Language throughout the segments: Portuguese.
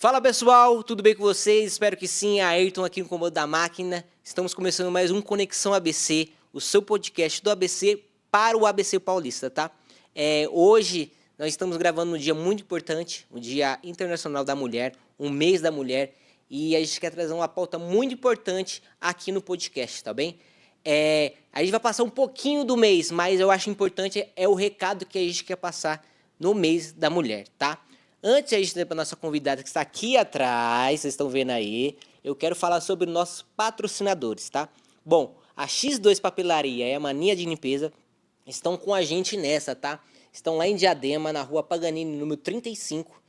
Fala pessoal, tudo bem com vocês? Espero que sim, Ayrton aqui no comando da máquina. Estamos começando mais um Conexão ABC, o seu podcast do ABC para o ABC Paulista, tá? Hoje nós estamos gravando um dia muito importante, o Dia Internacional da Mulher, um mês da mulher, e a gente quer trazer uma pauta muito importante aqui no podcast, tá bem? A gente vai passar um pouquinho do mês, mas eu acho importante o recado que a gente quer passar no mês da mulher, tá? Antes de a gente ir para a nossa convidada que está aqui atrás, vocês estão vendo aí, eu quero falar sobre nossos patrocinadores, tá? Bom, a X2 Papelaria e a Mania de Limpeza estão com a gente nessa, tá? Estão lá em Diadema, na rua Paganini, número 35.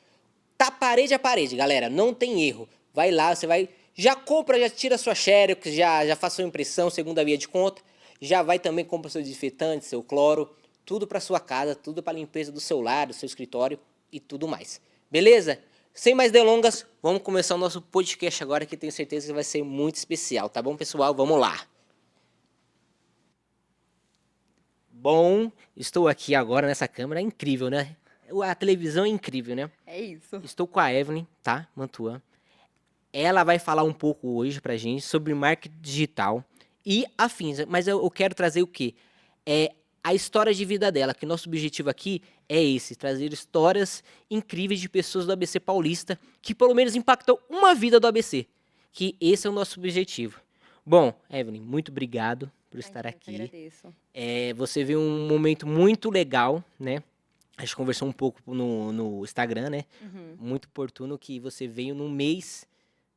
Tá parede a parede, galera, não tem erro. Vai lá, você vai, já compra, já tira sua xerox, já faz sua impressão, segunda via de conta. Já vai também, compra seu desinfetante, seu cloro, tudo para sua casa, tudo para limpeza do seu lar, do seu escritório e tudo mais. Beleza? Sem mais delongas, vamos começar o nosso podcast agora, que tenho certeza que vai ser muito especial, tá bom, pessoal? Vamos lá! Bom, estou aqui agora nessa câmera, é incrível, né? A televisão é incrível, né? É isso. Estou com a Evelyn, tá? Mantuan. Ela vai falar um pouco hoje pra gente sobre marketing digital e afins, mas eu quero trazer o quê? A história de vida dela, que nosso objetivo aqui é esse, trazer histórias incríveis de pessoas do ABC Paulista, que pelo menos impactam uma vida do ABC, que esse é o nosso objetivo. Bom, Evelyn, muito obrigado por estar Eu que aqui. agradeço. Você viu um momento muito legal, né? A gente conversou um pouco no Instagram, né? Muito oportuno que você veio num mês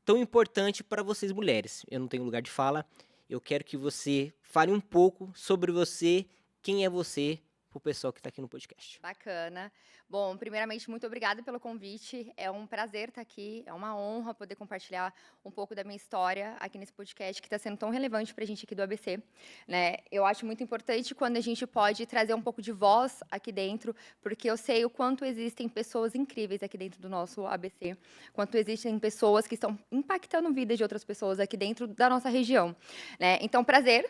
tão importante para vocês mulheres. Eu não tenho lugar de fala. Eu quero que você fale um pouco sobre você, quem é você, pro pessoal que está aqui no podcast. Bacana. Bom, primeiramente, muito obrigada pelo convite. É um prazer estar aqui, é uma honra poder compartilhar um pouco da minha história aqui nesse podcast que está sendo tão relevante para a gente aqui do ABC, né? Eu acho muito importante quando a gente pode trazer um pouco de voz aqui dentro, porque eu sei o quanto existem pessoas incríveis aqui dentro do nosso ABC, quanto existem pessoas que estão impactando a vida de outras pessoas aqui dentro da nossa região, né? Então, prazer.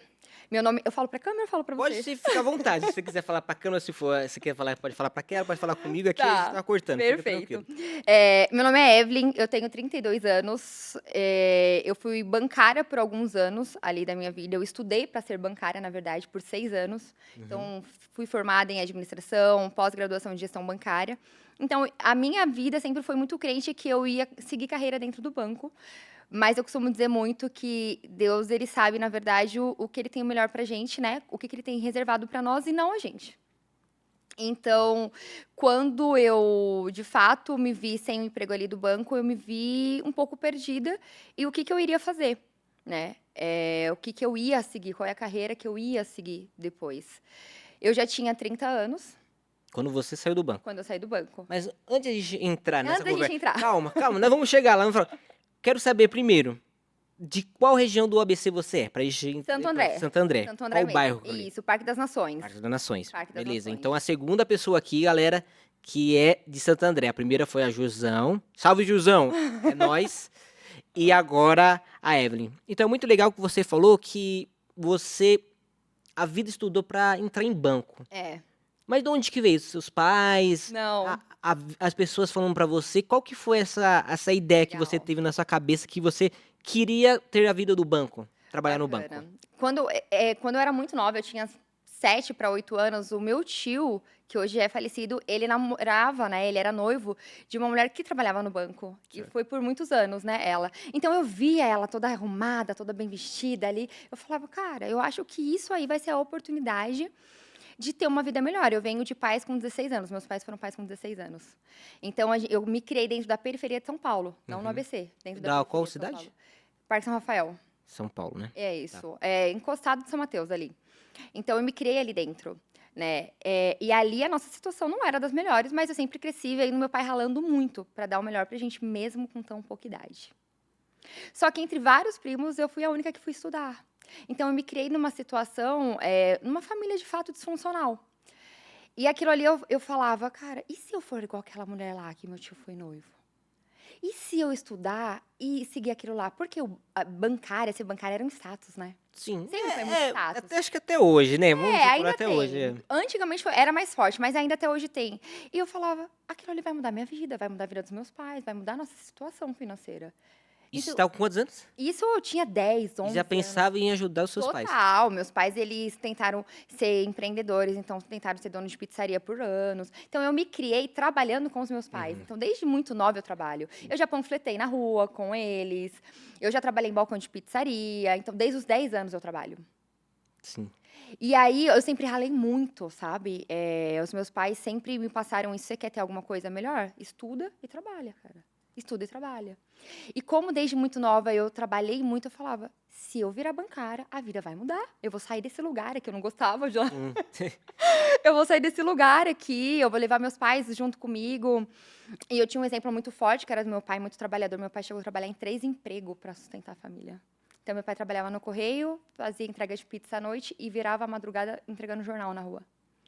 Meu nome, eu falo para a câmera ou falo para você? Pode ficar à vontade, se você quiser falar pra câmera, se você quer falar, pode falar pra câmera, pode falar comigo, aqui a gente tá cortando, fica Perfeito. tranquilo. Meu nome é Evelyn, eu tenho 32 anos, eu fui bancária por alguns anos ali da minha vida, eu estudei para ser bancária, na verdade, por 6 anos, então fui formada em administração, pós-graduação em gestão bancária, então a minha vida sempre foi muito crente que eu ia seguir carreira dentro do banco, mas eu costumo dizer muito que Deus, ele sabe, na verdade, o que ele tem o melhor pra gente, né? O que ele tem reservado para nós e não a gente. Então, quando eu, de fato, me vi sem o emprego ali do banco, eu me vi um pouco perdida e o que eu iria fazer, né? O que eu ia seguir, qual é a carreira que eu ia seguir depois. Eu já tinha 30 anos Quando você saiu do banco. quando eu saí do banco. Mas antes de a gente entrar nessa Antes da gente entrar. Calma, nós vamos chegar lá. Quero saber primeiro, de qual região do ABC você é? Pra gente... Santo André. Santo André. Santo André Qual mesmo. bairro? Ali? Isso, Parque das Nações. Parque das Nações. Parque das Beleza, Nações. então a segunda pessoa aqui, galera, que é de Santo André. A primeira foi a Jusão. Salve, Jusão! É nóis. E agora a Evelyn. Então é muito legal que você falou que a vida estudou pra entrar em banco. Mas de onde que veio? Seus pais? Não. As pessoas falando pra você? Qual que foi essa ideia que você Legal. teve na sua cabeça que você queria ter a vida do banco? Trabalhar no banco? Bacana. Quando eu era muito nova, eu tinha 7 para 8 anos, o meu tio, que hoje é falecido, ele namorava, né? Ele era noivo de uma mulher que trabalhava no banco. Certo. E foi por muitos anos, né, ela. Então eu via ela toda arrumada, toda bem vestida ali. Eu falava, cara, eu acho que isso aí vai ser a oportunidade de ter uma vida melhor. Eu venho de pais com 16 anos, meus pais foram pais com 16 anos. Então eu me criei dentro da periferia de São Paulo, não no ABC. Dentro da Da periferia qual de São cidade? Paulo. Parque São Rafael. São Paulo, né? É isso. É encostado de São Mateus ali. Então, eu me criei ali dentro, né? E ali a nossa situação não era das melhores, mas eu sempre cresci vendo meu pai ralando muito para dar o melhor pra gente, mesmo com tão pouca idade. Só que entre vários primos, eu fui a única que fui estudar. Então, eu me criei numa situação, numa família de fato disfuncional. E aquilo ali eu falava, cara, e se eu for igual aquela mulher lá que meu tio foi noivo? E se eu estudar e seguir aquilo lá? Porque ser bancária era um status, né? Sim. Sempre foi muito status. Acho que até hoje, né? Vamos supor, Ainda até tem. hoje. Antigamente era mais forte, mas ainda até hoje tem. E eu falava, aquilo ali vai mudar minha vida, vai mudar a vida dos meus pais, vai mudar a nossa situação financeira. Isso Isso, tá com quantos anos? isso eu tinha 10, E 11 já anos. pensava em ajudar os seus pais. Total, meus pais, eles tentaram ser empreendedores, então tentaram ser donos de pizzaria por anos. Então eu me criei trabalhando com os meus pais. Então desde muito nova eu trabalho. Eu já panfletei na rua com eles. Eu já trabalhei em balcão de pizzaria. Então desde os 10 anos eu trabalho. Sim. E aí eu sempre ralei muito, sabe? Os meus pais sempre me passaram isso. Você quer ter alguma coisa melhor? Estuda e trabalha, cara. Estuda e trabalha. E como desde muito nova eu trabalhei muito, eu falava, se eu virar bancária, a vida vai mudar. Eu vou sair desse lugar aqui, eu não gostava já. Eu vou sair desse lugar aqui, eu vou levar meus pais junto comigo. E eu tinha um exemplo muito forte, que era do meu pai, muito trabalhador. Meu pai chegou a trabalhar em 3 empregos para sustentar a família. Então, meu pai trabalhava no correio, fazia entrega de pizza à noite e virava a madrugada entregando jornal na rua.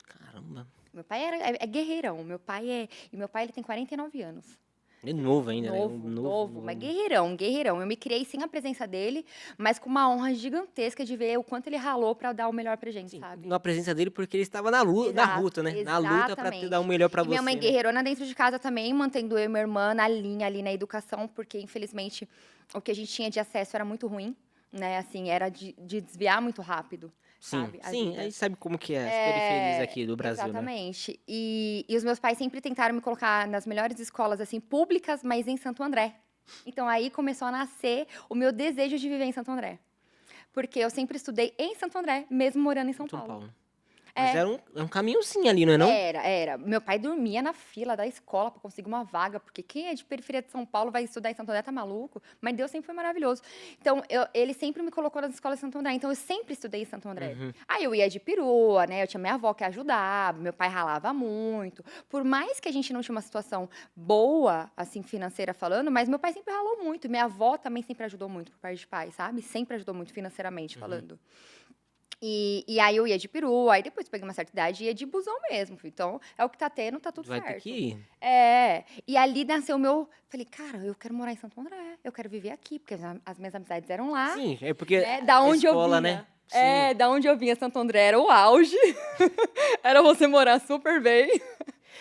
Caramba. Meu pai é guerreirão. E meu pai, ele tem 49 anos. É novo ainda, Novo, né? novo, mas guerreirão, guerreirão. Eu me criei sem a presença dele, mas com uma honra gigantesca de ver o quanto ele ralou pra dar o melhor pra gente, Sim, sabe? na presença dele porque ele estava na luta, né? Na luta pra te dar o Exatamente. melhor pra E minha você, mãe né? guerreirona dentro de casa também, mantendo eu e minha irmã na linha ali na educação, porque infelizmente o que a gente tinha de acesso era muito ruim, né? Assim, era de desviar muito rápido, Sim, sabe? A sim, vida. aí sabe como que é as periferias aqui do Brasil, né? Exatamente. E os meus pais sempre tentaram me colocar nas melhores escolas, assim, públicas, mas em Santo André. Então, aí começou a nascer o meu desejo de viver em Santo André. Porque eu sempre estudei em Santo André, mesmo morando em São São Paulo. Paulo. Mas É. é um caminhozinho ali, não é não? Era. Meu pai dormia na fila da escola para conseguir uma vaga, porque quem é de periferia de São Paulo vai estudar em Santo André, tá maluco? Mas Deus sempre foi maravilhoso. Então, ele sempre me colocou nas escolas de Santo André, então eu sempre estudei em Santo André. Aí eu ia de perua, né? Eu tinha minha avó que ajudava, meu pai ralava muito. Por mais que a gente não tinha uma situação boa, assim, financeira falando, mas meu pai sempre ralou muito. Minha avó também sempre ajudou muito por parte de pai, sabe? Sempre ajudou muito financeiramente falando. E aí eu ia de perua, aí depois peguei uma certa idade e ia de busão mesmo. Então, é o que tá tendo, tá tudo Vai ter certo. que ir. E ali nasceu o meu. Falei, cara, eu quero morar em Santo André, eu quero viver aqui, porque as minhas amizades eram lá. Sim, é porque Né? Da a onde escola, eu vinha. né? Sim. Da onde eu vinha, Santo André era o auge. Era você morar super bem.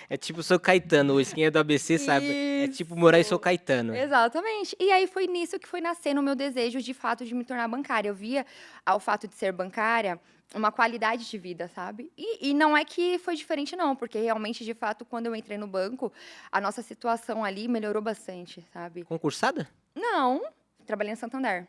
É tipo o São Caetano hoje, quem é do ABC sabe. É tipo morar em São Caetano. Exatamente. E aí foi nisso que foi nascendo o meu desejo de fato de me tornar bancária. Eu via ao fato de ser bancária uma qualidade de vida, sabe? E não é que foi diferente, não, porque realmente, de fato, quando eu entrei no banco, a nossa situação ali melhorou bastante, sabe? Concursada? Não, trabalhei em Santander.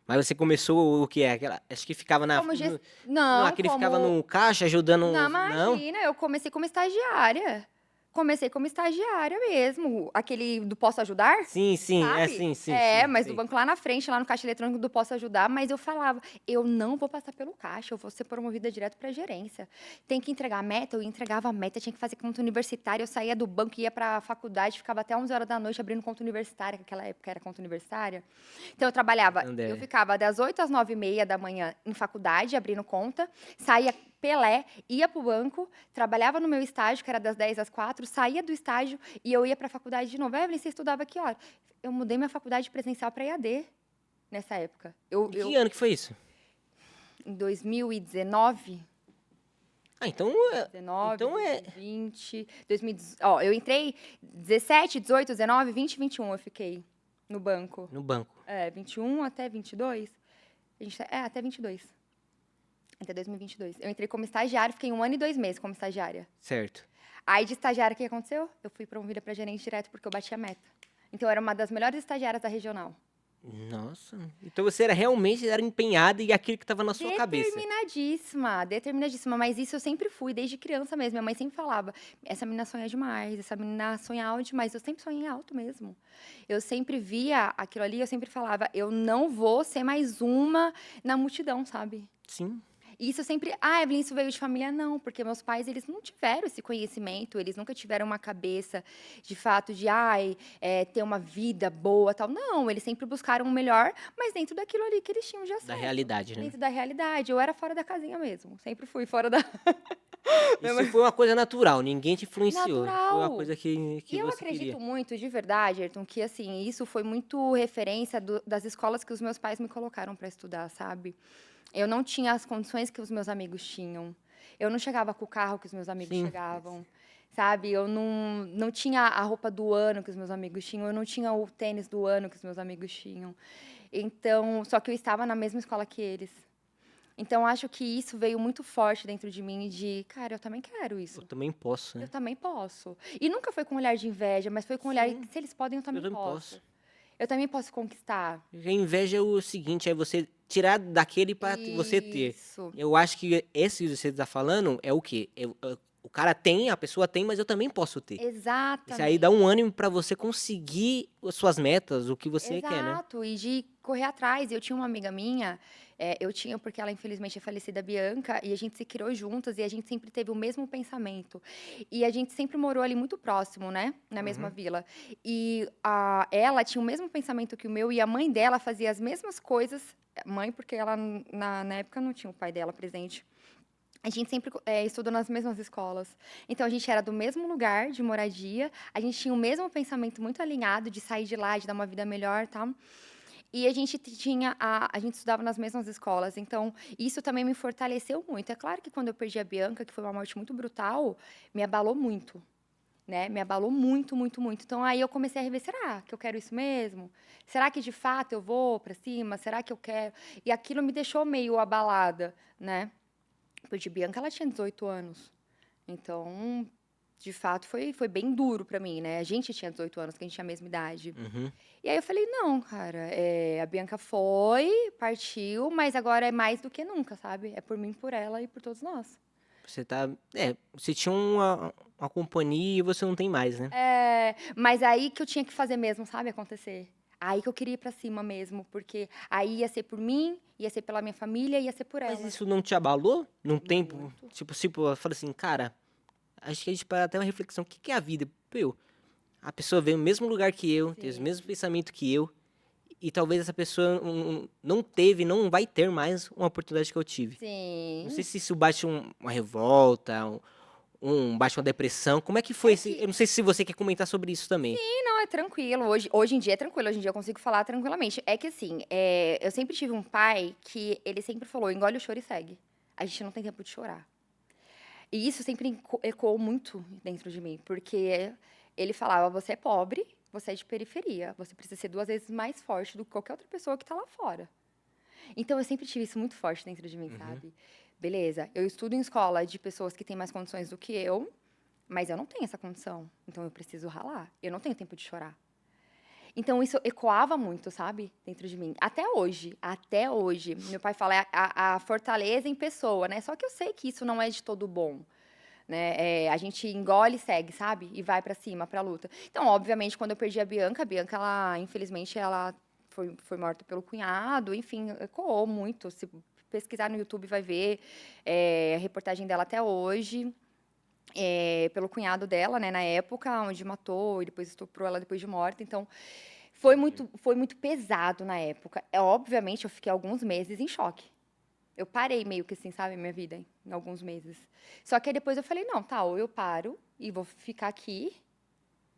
Mas você começou o que é? Acho que ficava na. Como gest... Não, Não, aquele como... ficava no caixa ajudando. Não, Não? imagina, eu comecei como estagiária. Comecei como estagiária mesmo. Aquele do Posso Ajudar? Sim, sim, Sabe? sim. Mas sim. do banco lá na frente, lá no caixa eletrônico do Posso Ajudar, mas eu falava, eu não vou passar pelo caixa, eu vou ser promovida direto para gerência. Tem que entregar a meta, eu entregava a meta, tinha que fazer conta universitária, eu saía do banco, ia para a faculdade, ficava até 11 horas da noite abrindo conta universitária, que naquela época era conta universitária. Então eu trabalhava, eu ficava das 8 às 9h30 da manhã em faculdade, abrindo conta, saía Pelé, ia para o banco, trabalhava no meu estágio, que era das 10 às 4, saía do estágio e eu ia para a faculdade de novo. Evelyn, você estudava que hora? Eu mudei minha faculdade presencial para EAD nessa época. Que ano que foi isso? Em 2019. Ah, então 2020, 2018. Ó, eu entrei 17, 18, 19, 20, 21 eu fiquei no banco. No banco. 21 até 22. Até 22. Até 2022. Eu entrei como estagiária, fiquei 1 ano e 2 meses como estagiária. Certo. Aí de estagiária, o que aconteceu? Eu fui promovida para gerente direto porque eu bati a meta. Então, eu era uma das melhores estagiárias da regional. Nossa. Então você realmente era empenhada e aquilo que estava na sua cabeça. Determinadíssima. Mas isso eu sempre fui, desde criança mesmo. Minha mãe sempre falava, essa menina sonha demais, essa menina sonha alto demais. Eu sempre sonhei alto mesmo. Eu sempre via aquilo ali, eu sempre falava, eu não vou ser mais uma na multidão, sabe? Sim. Isso sempre, Evelyn, isso veio de família? Não, porque meus pais, eles não tiveram esse conhecimento, eles nunca tiveram uma cabeça, de fato, de, ter uma vida boa, tal. Não, eles sempre buscaram o melhor, mas dentro daquilo ali que eles tinham de acesso. Da realidade, né? Dentro da realidade. Eu era fora da casinha mesmo, sempre fui fora da... Isso foi uma coisa natural, ninguém te influenciou. Natural. Foi uma coisa que E eu você acredito queria. muito, de verdade, Ayrton, que, assim, isso foi muito referência das escolas que os meus pais me colocaram para estudar, sabe? Eu não tinha as condições que os meus amigos tinham. Eu não chegava com o carro que os meus amigos Sim. chegavam, sabe? Eu não tinha a roupa do ano que os meus amigos tinham, eu não tinha o tênis do ano que os meus amigos tinham. Então, só que eu estava na mesma escola que eles. Então, acho que isso veio muito forte dentro de mim de, cara, eu também quero isso. Eu também posso, Eu né? também posso. E nunca foi com um olhar de inveja, mas foi com um olhar Sim. que se eles podem, eu também também posso. posso. Eu também posso conquistar. A inveja é o seguinte, é você tirar daquele para você ter. Isso. Eu acho que esse que você está falando é o quê? O cara tem, a pessoa tem, mas eu também posso ter. Isso aí Exatamente. dá um ânimo para você conseguir as suas metas, o que você quer, né? Exato, e de correr atrás. Eu tinha uma amiga minha, eu tinha porque ela infelizmente é falecida, a Bianca, e a gente se criou juntas e a gente sempre teve o mesmo pensamento. E a gente sempre morou ali muito próximo, né, na mesma vila. E ela tinha o mesmo pensamento que o meu e a mãe dela fazia as mesmas coisas. Mãe, porque ela na época não tinha o pai dela presente. A gente sempre estudou nas mesmas escolas. Então, a gente era do mesmo lugar de moradia, a gente tinha o mesmo pensamento muito alinhado de sair de lá, de dar uma vida melhor, tá? E a gente tinha a gente estudava nas mesmas escolas. Então, isso também me fortaleceu muito. É claro que quando eu perdi a Bianca, que foi uma morte muito brutal, me abalou muito, né? Me abalou muito, muito, muito. Então, aí eu comecei a rever, será que eu quero isso mesmo? Será que de fato eu vou para cima? Será que eu quero? E aquilo me deixou meio abalada, né? Porque Bianca, ela tinha 18 anos. Então, de fato, foi bem duro pra mim, né? A gente tinha 18 anos, que a gente tinha a mesma idade. Uhum. E aí eu falei, não, cara, a Bianca foi, partiu, mas agora é mais do que nunca, sabe? É por mim, por ela e por todos nós. Você tá. Você tinha uma companhia e você não tem mais, né? Mas aí que eu tinha que fazer mesmo, sabe? Acontecer. Aí que eu queria ir pra cima mesmo, porque aí ia ser por mim, ia ser pela minha família, ia ser por Mas ela. isso não te abalou num tempo? Muito. Tipo, eu falo assim, cara, acho que a gente para até uma reflexão. O que que é a vida? Pô, a pessoa veio no mesmo lugar que eu, tem os Sim. mesmos pensamentos que eu, e talvez essa pessoa não teve, não vai ter mais uma oportunidade que eu tive. Sim. Não sei se isso bate uma revolta, bate uma depressão. Como é que foi? Eu não sei se você quer comentar sobre isso também. Não, é tranquilo. Hoje em dia é tranquilo. Hoje em dia eu consigo falar tranquilamente. É que assim, eu sempre tive um pai que ele sempre falou, engole o choro e segue. A gente não tem tempo de chorar. E isso sempre ecoou muito dentro de mim, porque ele falava, você é pobre, você é de periferia, você precisa ser 2 vezes mais forte do que qualquer outra pessoa que tá lá fora. Então eu sempre tive isso muito forte dentro de mim, sabe? Beleza, eu estudo em escola de pessoas que têm mais condições do que eu, mas eu não tenho essa condição, então eu preciso ralar. Eu não tenho tempo de chorar. Então isso ecoava muito, sabe? Dentro de mim. Até hoje, até hoje. Meu pai fala, é a fortaleza em pessoa, né? Só que eu sei que isso não é de todo bom, né? A gente engole e segue, sabe? E vai pra cima, pra luta. Então, obviamente, quando eu perdi a Bianca, ela, infelizmente, ela foi morta pelo cunhado, enfim, ecoou muito. Se pesquisar no YouTube, vai ver a reportagem dela até hoje. Pelo cunhado dela, né, na época, onde matou e depois estuprou ela depois de morta. Então, foi muito pesado na época. Obviamente, eu fiquei alguns meses em choque. Eu parei meio que assim, sabe, minha vida, em alguns meses. Só que aí depois eu falei, não, tá, ou eu paro e vou ficar aqui,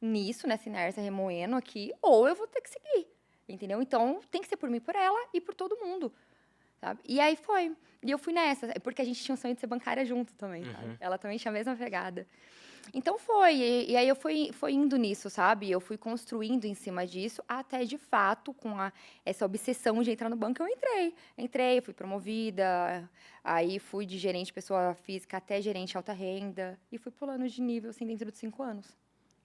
nisso, nessa inércia, remoendo aqui, ou eu vou ter que seguir, entendeu? Então, tem que ser por mim, por ela e por todo mundo, sabe? E aí foi. E eu fui nessa, porque a gente tinha um sonho de ser bancária junto também, sabe? Ela também tinha a mesma pegada. Então foi, e aí eu fui indo nisso, sabe? Eu fui construindo em cima disso, até de fato, com essa obsessão de entrar no banco, eu entrei, fui promovida, aí fui de gerente pessoa física até gerente alta renda, e fui pulando de nível, assim, dentro de 5 anos.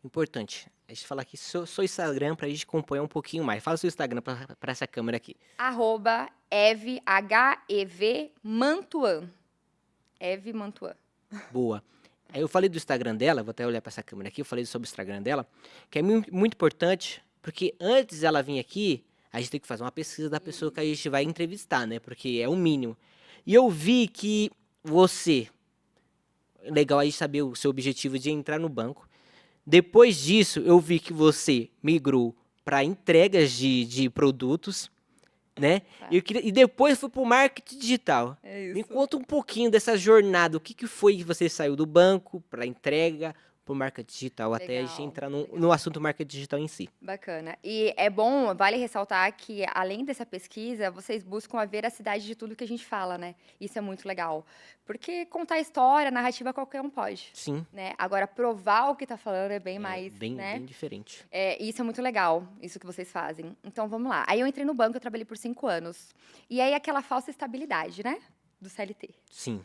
Importante. A gente falar aqui seu Instagram pra gente acompanhar um pouquinho mais. Fala seu Instagram pra essa câmera aqui. @Eve, H-E-V, Mantuan. Eve Mantuan. Boa. Aí eu falei do Instagram dela, vou até olhar pra essa câmera aqui, eu falei sobre o Instagram dela, que é muito importante, porque antes ela vir aqui, a gente tem que fazer uma pesquisa da pessoa que a gente vai entrevistar, né? Porque é o mínimo. E eu vi que você, legal a gente saber o seu objetivo de entrar no banco. Depois disso, eu vi que você migrou para entregas de produtos, né? Tá. E depois foi para o marketing digital. É Me isso. conta um pouquinho dessa jornada. O que foi que você saiu do banco para entrega? por marca digital, até a gente Legal, entrar legal. no assunto marca digital em si. Bacana. E é bom, vale ressaltar que, além dessa pesquisa, vocês buscam a veracidade de tudo que a gente fala, né? Isso é muito legal. Porque contar história, narrativa, qualquer um pode, Sim, né? Agora, provar o que tá falando é bem mais, bem, né? bem diferente. Isso é muito legal, isso que vocês fazem. Então, vamos lá. Aí eu entrei no banco, eu trabalhei por 5 anos. E aí, aquela falsa estabilidade, né? Do CLT. Sim.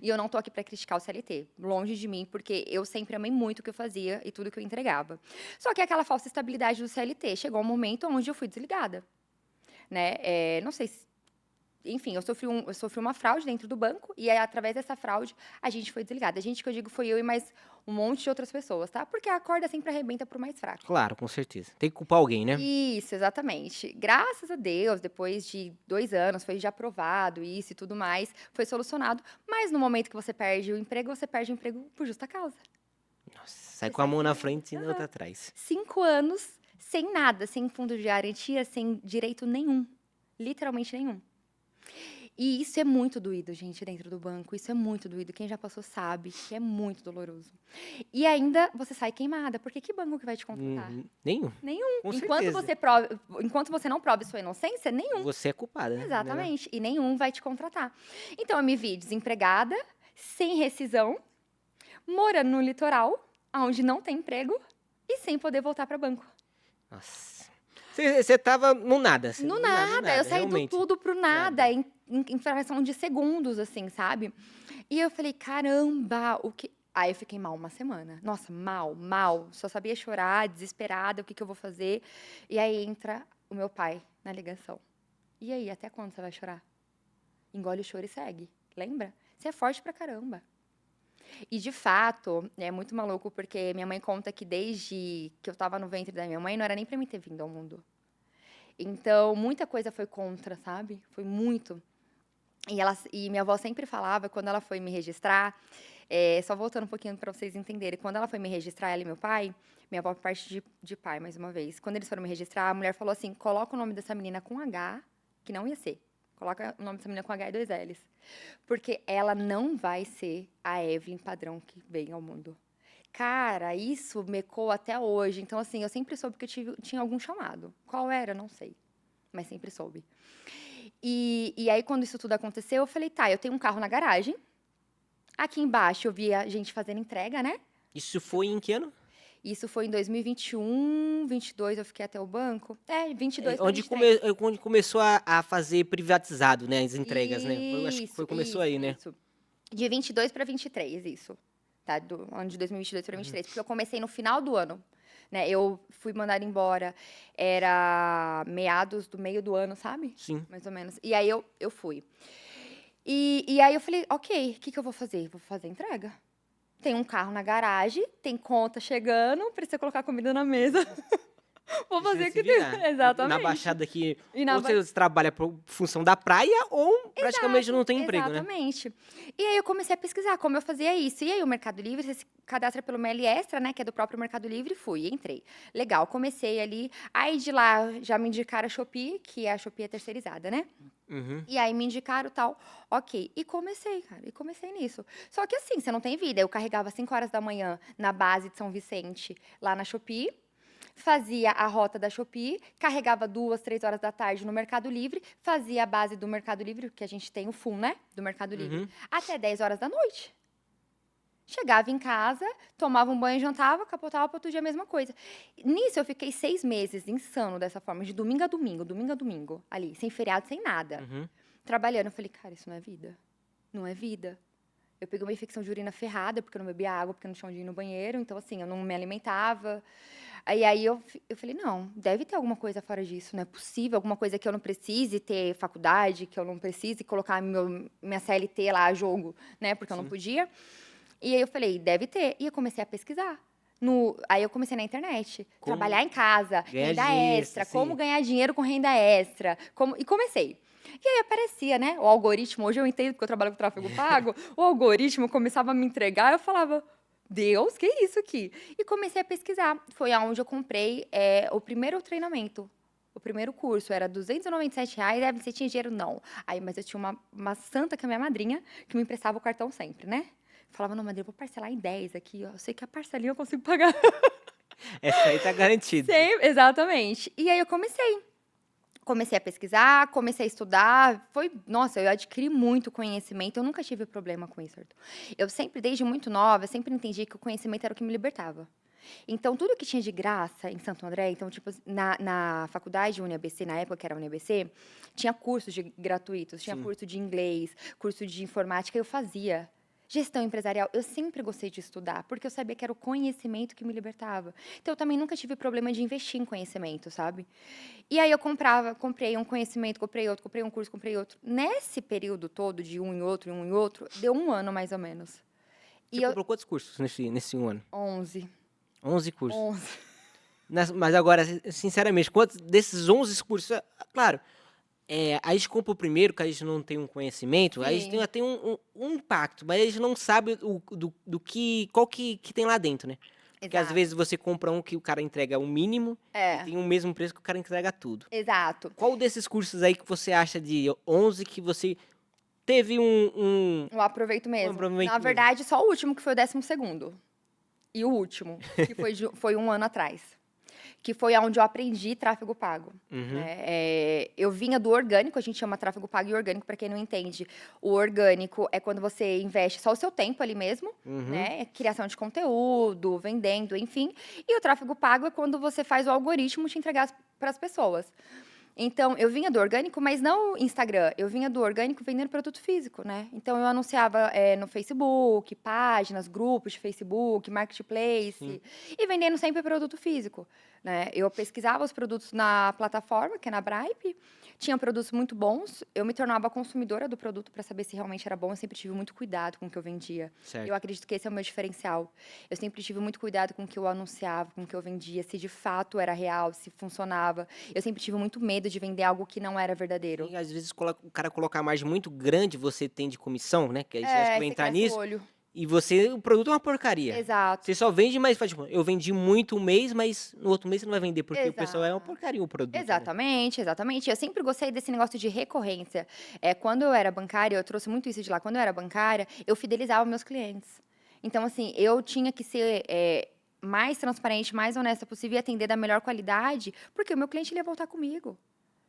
E eu não tô aqui para criticar o CLT, longe de mim, porque eu sempre amei muito o que eu fazia e tudo que eu entregava. Só que aquela falsa estabilidade do CLT chegou um momento onde eu fui desligada, né? Não sei se, enfim, eu sofri uma fraude dentro do banco e aí, através dessa fraude a gente foi desligada. A gente, que eu digo, foi eu e mais um monte de outras pessoas, tá? Porque a corda sempre arrebenta pro mais fraco. Claro, com certeza. Tem que culpar alguém, né? Isso, exatamente. Graças a Deus, depois de 2 anos, foi já aprovado isso e tudo mais, foi solucionado. Mas no momento que você perde o emprego por justa causa. Nossa, sai Você com a sai mão sem na nada. frente e na outra Aham. atrás. 5 anos sem nada, sem fundo de garantia, sem direito nenhum. Literalmente nenhum. E isso é muito doído, gente, dentro do banco. Isso é muito doído. Quem já passou sabe que é muito doloroso. E ainda você sai queimada, porque que banco que vai te contratar? Nenhum. Nenhum. Com Enquanto certeza. enquanto você não prove sua inocência, nenhum. Você é culpada, né? Exatamente. E nenhum vai te contratar. Então, eu me vi desempregada, sem rescisão, morando no litoral, onde não tem emprego, e sem poder voltar para banco. Nossa. Você tava no nada. Assim, No do nada, eu saí do realmente. tudo pro nada, Nada. em fração de segundos, assim, sabe? E eu falei, caramba, o que. Aí eu fiquei mal uma semana. Nossa, mal, mal. Só sabia chorar, desesperada, o que eu vou fazer. E aí entra o meu pai na ligação. E aí, até quando você vai chorar? Engole o choro e segue. Lembra? Você é forte pra caramba. E, de fato, é muito maluco, porque minha mãe conta que desde que eu tava no ventre da minha mãe, não era nem pra mim ter vindo ao mundo. Então, muita coisa foi contra, sabe? Foi muito. E minha avó sempre falava, quando ela foi me registrar, só voltando um pouquinho para vocês entenderem, quando ela foi me registrar, ela e meu pai, minha avó por parte de pai, mais uma vez, quando eles foram me registrar, a mulher falou assim, coloca o nome dessa menina com H, que não ia ser. Coloca o nome dessa menina com H e 2 L's. Porque ela não vai ser a Evelyn padrão que vem ao mundo. Cara, isso me ecoa até hoje. Então, assim, eu sempre soube que tinha algum chamado. Qual era? Não sei. Mas sempre soube. E aí, quando isso tudo aconteceu, eu falei, tá, eu tenho um carro na garagem. Aqui embaixo eu via gente fazendo entrega, né? Isso foi em que ano? Isso foi em 2021, 22 eu fiquei até o banco. 22 para Onde, 23. onde começou a fazer privatizado, né? As entregas, né? Eu acho que Isso, começou isso, aí, né? isso. De 22 para 23, isso. Tá? Do ano de 2022 para 23. Porque eu comecei no final do ano. Né? Eu fui mandada embora, era meados do meio do ano, sabe? Sim. Mais ou menos. E aí eu fui. E aí eu falei, ok, o que eu vou fazer? Vou fazer entrega. Tem um carro na garagem, tem conta chegando, precisa colocar comida na mesa. Vou fazer Precisa o se que tem. virar. Exatamente. Na Baixada aqui, E na ou você trabalha por função da praia, ou praticamente não tem emprego, né? Exatamente. E aí eu comecei a pesquisar como eu fazia isso. E aí o Mercado Livre, você se cadastra pelo ML Extra, né, que é do próprio Mercado Livre, fui, entrei. Legal, comecei ali. Aí de lá já me indicaram a Shopee, que a Shopee é terceirizada, né? Uhum. E aí me indicaram tal, ok. E comecei, cara, e comecei nisso. Só que assim, você não tem vida. Eu carregava 5 horas da manhã na base de São Vicente, lá na Shopee. Fazia a rota da Shopee, carregava 2, 3 horas da tarde no Mercado Livre, fazia a base do Mercado Livre, que a gente tem o full, né? Do Mercado Livre, Uhum. até 10 horas da noite. Chegava em casa, tomava um banho, jantava, capotava para outro dia a mesma coisa. Nisso eu fiquei 6 meses insano dessa forma, de domingo a domingo, ali, sem feriado, sem nada. Uhum. Trabalhando, eu falei, cara, isso não é vida. Não é vida. Eu peguei uma infecção de urina ferrada, porque eu não bebia água, porque eu não tinha onde ir no banheiro, então assim, eu não me alimentava. Aí eu falei, não, deve ter alguma coisa fora disso, não é possível, alguma coisa que eu não precise ter faculdade, que eu não precise colocar minha CLT lá a jogo, né, porque eu não Sim. podia. E aí eu falei, deve ter. E eu comecei a pesquisar. Aí eu comecei na internet, Como trabalhar em casa, ganhar renda dinheiro, extra, sim. como ganhar dinheiro com renda extra, e comecei. E aí aparecia, né, o algoritmo, hoje eu entendo porque eu trabalho com tráfego pago, o algoritmo começava a me entregar, eu falava, Deus, que é isso aqui? E comecei a pesquisar. Foi aonde eu comprei o primeiro treinamento. O primeiro curso era R$ 297, você tinha dinheiro? Não. Aí, mas eu tinha uma santa que é minha madrinha, que me emprestava o cartão sempre, né? Falava, não, Madeira, vou parcelar em 10 aqui, ó. Eu sei que a parcelinha eu consigo pagar. Essa aí tá garantida. Exatamente. E aí eu comecei a pesquisar, comecei a estudar. Nossa, eu adquiri muito conhecimento. Eu nunca tive problema com isso, Arthur. Eu sempre, desde muito nova, eu sempre entendi que o conhecimento era o que me libertava. Então, tudo que tinha de graça em Santo André, então, tipo, na faculdade UniABC, na época que era UniABC, tinha cursos gratuitos, tinha Sim. curso de inglês, curso de informática, eu fazia. Gestão empresarial, eu sempre gostei de estudar, porque eu sabia que era o conhecimento que me libertava. Então, eu também nunca tive problema de investir em conhecimento, sabe? E aí eu comprei um conhecimento, comprei outro, comprei um curso, comprei outro. Nesse período todo, de um em outro, deu 1 ano mais ou menos. Você E eu, comprou quantos cursos nesse um ano? 11. 11 cursos. 11. Mas agora, sinceramente, quantos desses 11 cursos... Claro, a gente compra o primeiro, que a gente não tem um conhecimento, a gente tem Sim. até um impacto, mas a gente não sabe qual que tem lá dentro, né? Porque às Exato. vezes você compra um que o cara entrega o mínimo e tem o mesmo preço que o cara entrega tudo. Exato. Qual desses cursos aí que você acha de 11 que você teve Eu aproveito mesmo. aproveitamento Na mesmo? verdade, só o último que foi o 12º. E o último, que foi 1 ano atrás. Que foi onde eu aprendi tráfego pago. Uhum. Né? Eu vinha do orgânico, a gente chama tráfego pago e orgânico, para quem não entende. O orgânico é quando você investe só o seu tempo ali mesmo, né? Criação de conteúdo, vendendo, enfim. E o tráfego pago é quando você faz o algoritmo te entregar para as pessoas. Então, eu vinha do orgânico, mas não Instagram. Eu vinha do orgânico vendendo produto físico, né? Então, eu anunciava no Facebook, páginas, grupos de Facebook, marketplace, Sim. e vendendo sempre produto físico, né? Eu pesquisava os produtos na plataforma, que é na Bripe, tinha produtos muito bons, eu me tornava consumidora do produto para saber se realmente era bom, eu sempre tive muito cuidado com o que eu vendia. Certo. Eu acredito que esse é o meu diferencial. Eu sempre tive muito cuidado com o que eu anunciava, com o que eu vendia, se de fato era real, se funcionava. Eu sempre tive muito medo de vender algo que não era verdadeiro. E às vezes o cara colocar a margem muito grande, você tem de comissão, né? Que a gente acha que vai Você entrar cresce o nisso. olho. E o produto é uma porcaria. Exato. Você só vende, mas faz tipo, eu vendi muito um mês, mas no outro mês você não vai vender, porque o pessoal é uma porcaria o produto. Né? Exatamente, exatamente. Eu sempre gostei desse negócio de recorrência. Quando eu era bancária, eu trouxe muito isso de lá. Quando eu era bancária, eu fidelizava meus clientes. Então, assim, eu tinha que ser mais transparente, mais honesta possível e atender da melhor qualidade, porque o meu cliente ele ia voltar comigo.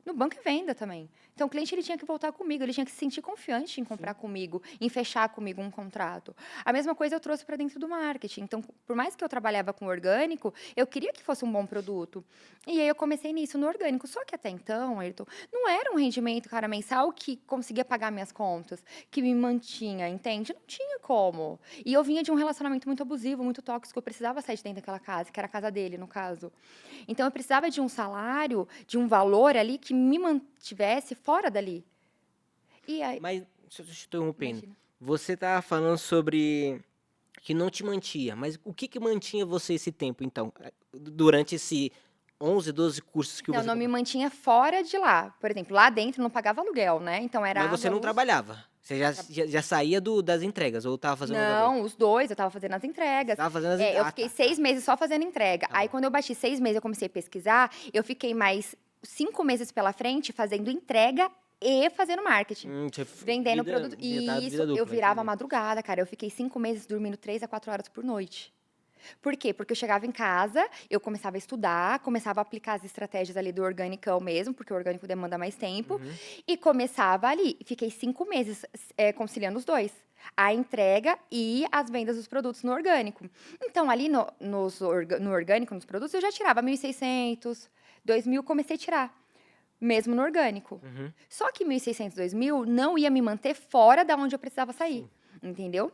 No banco e venda também. Então, o cliente ele tinha que voltar comigo, ele tinha que se sentir confiante em comprar comigo, em fechar comigo um contrato. A mesma coisa eu trouxe para dentro do marketing. Então, por mais que eu trabalhava com orgânico, eu queria que fosse um bom produto. E aí eu comecei nisso no orgânico. Só que até então, Ayrton, não era um rendimento, cara, mensal que conseguia pagar minhas contas, que me mantinha, entende? Não tinha como. E eu vinha de um relacionamento muito abusivo, muito tóxico. Eu precisava sair de dentro daquela casa, que era a casa dele, no caso. Então, eu precisava de um salário, de um valor ali que me mantivesse fora dali. E aí, Mas, deixa eu te interrompendo. imagina. Você tá falando sobre que não te mantinha, mas o que mantinha você esse tempo, então? Durante esse 11, 12 cursos que Não, você não me comprou? mantinha fora de lá. Por exemplo, lá dentro não pagava aluguel, né? Então era Mas você água, não luz. trabalhava? Você já saía das entregas, ou tava fazendo outra coisa? Não, os dois, eu tava fazendo as entregas. Tava fazendo as Eu entregas. fiquei 6 meses só fazendo entrega. Tá Aí, bom. quando eu bati 6 meses, eu comecei a pesquisar, eu fiquei mais 5 meses pela frente fazendo entrega e fazendo marketing. Vendendo produto. Isso, eu virava madrugada, cara. Eu fiquei 5 meses dormindo 3 a 4 horas por noite. Por quê? Porque eu chegava em casa, eu começava a estudar, começava a aplicar as estratégias ali do organicão mesmo, porque o orgânico demanda mais tempo, e começava ali. Fiquei 5 meses conciliando os dois. A entrega e as vendas dos produtos no orgânico. Então, ali no orgânico, nos produtos, eu já tirava 1.600, 2.000, comecei a tirar. Mesmo no orgânico. Só que 1.600, 2.000 não ia me manter fora da onde eu precisava sair. Entendeu?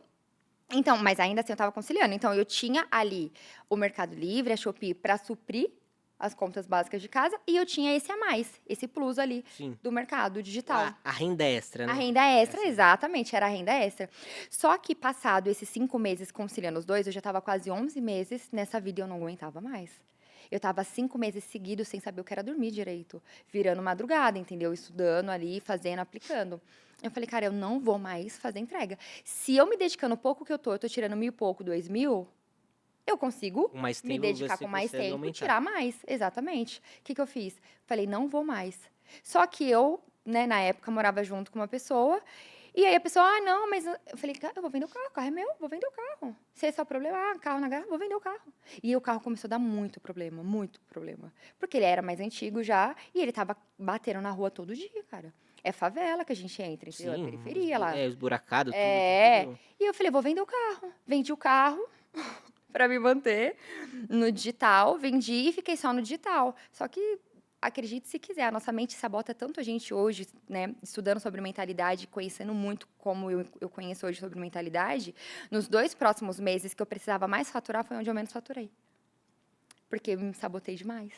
Então, mas ainda assim eu estava conciliando. Então, eu tinha ali o Mercado Livre, a Shopee, para suprir as contas básicas de casa, e eu tinha esse a mais, esse plus ali do mercado digital. A renda extra, né? A renda extra, exatamente, era a renda extra. Só que passado esses 5 meses conciliando os dois, eu já estava quase 11 meses nessa vida e eu não aguentava mais. Eu estava 5 meses seguidos sem saber o que era dormir direito, virando madrugada, entendeu? Estudando ali, fazendo, aplicando. Eu falei, cara, eu não vou mais fazer entrega. Se eu me dedicando o pouco que eu tô tirando 1.000 e pouco, 2.000, eu consigo me dedicar com mais tempo e tirar mais. Exatamente. O que eu fiz? Falei, não vou mais. Só que eu, né, na época, morava junto com uma pessoa E aí a pessoa, não, mas eu falei, cara, eu vou vender o carro é meu, vou vender o carro. Se esse é o problema, carro na garagem, vou vender o carro. E o carro começou a dar muito problema, muito problema. Porque ele era mais antigo já e ele tava batendo na rua todo dia, cara. É favela que a gente entra, entendeu? É Sim, periferia lá. esburacado, tudo, É. tudo. E eu falei, vou vender o carro. Vendi o carro para me manter no digital, vendi e fiquei só no digital. Só que, acredite se quiser, a nossa mente sabota tanto a gente hoje, né, estudando sobre mentalidade, conhecendo muito como eu conheço hoje sobre mentalidade, nos 2 próximos meses que eu precisava mais faturar foi onde eu menos faturei. Porque eu me sabotei demais.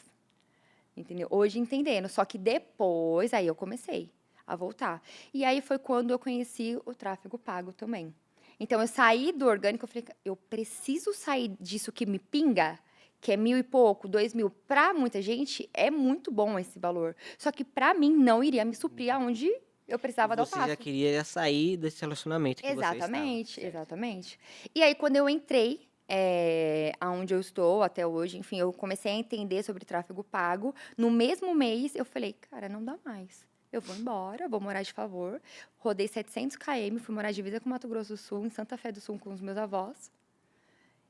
Entendeu? Hoje entendendo, só que depois aí eu comecei a voltar. E aí foi quando eu conheci o tráfego pago também. Então eu saí do orgânico, eu falei, eu preciso sair disso que me pinga, que é 1.000 e pouco, 2.000. Para muita gente é muito bom esse valor. Só que para mim não iria me suprir aonde eu precisava dar o Você já passo. queria sair desse relacionamento que você estava. Exatamente, Certo. exatamente. E aí, quando eu entrei, aonde eu estou até hoje, enfim, eu comecei a entender sobre tráfego pago. No mesmo mês, eu falei, cara, não dá mais. Eu vou embora, vou morar de favor. Rodei 700 km, fui morar divisa com Mato Grosso do Sul, em Santa Fé do Sul, com os meus avós.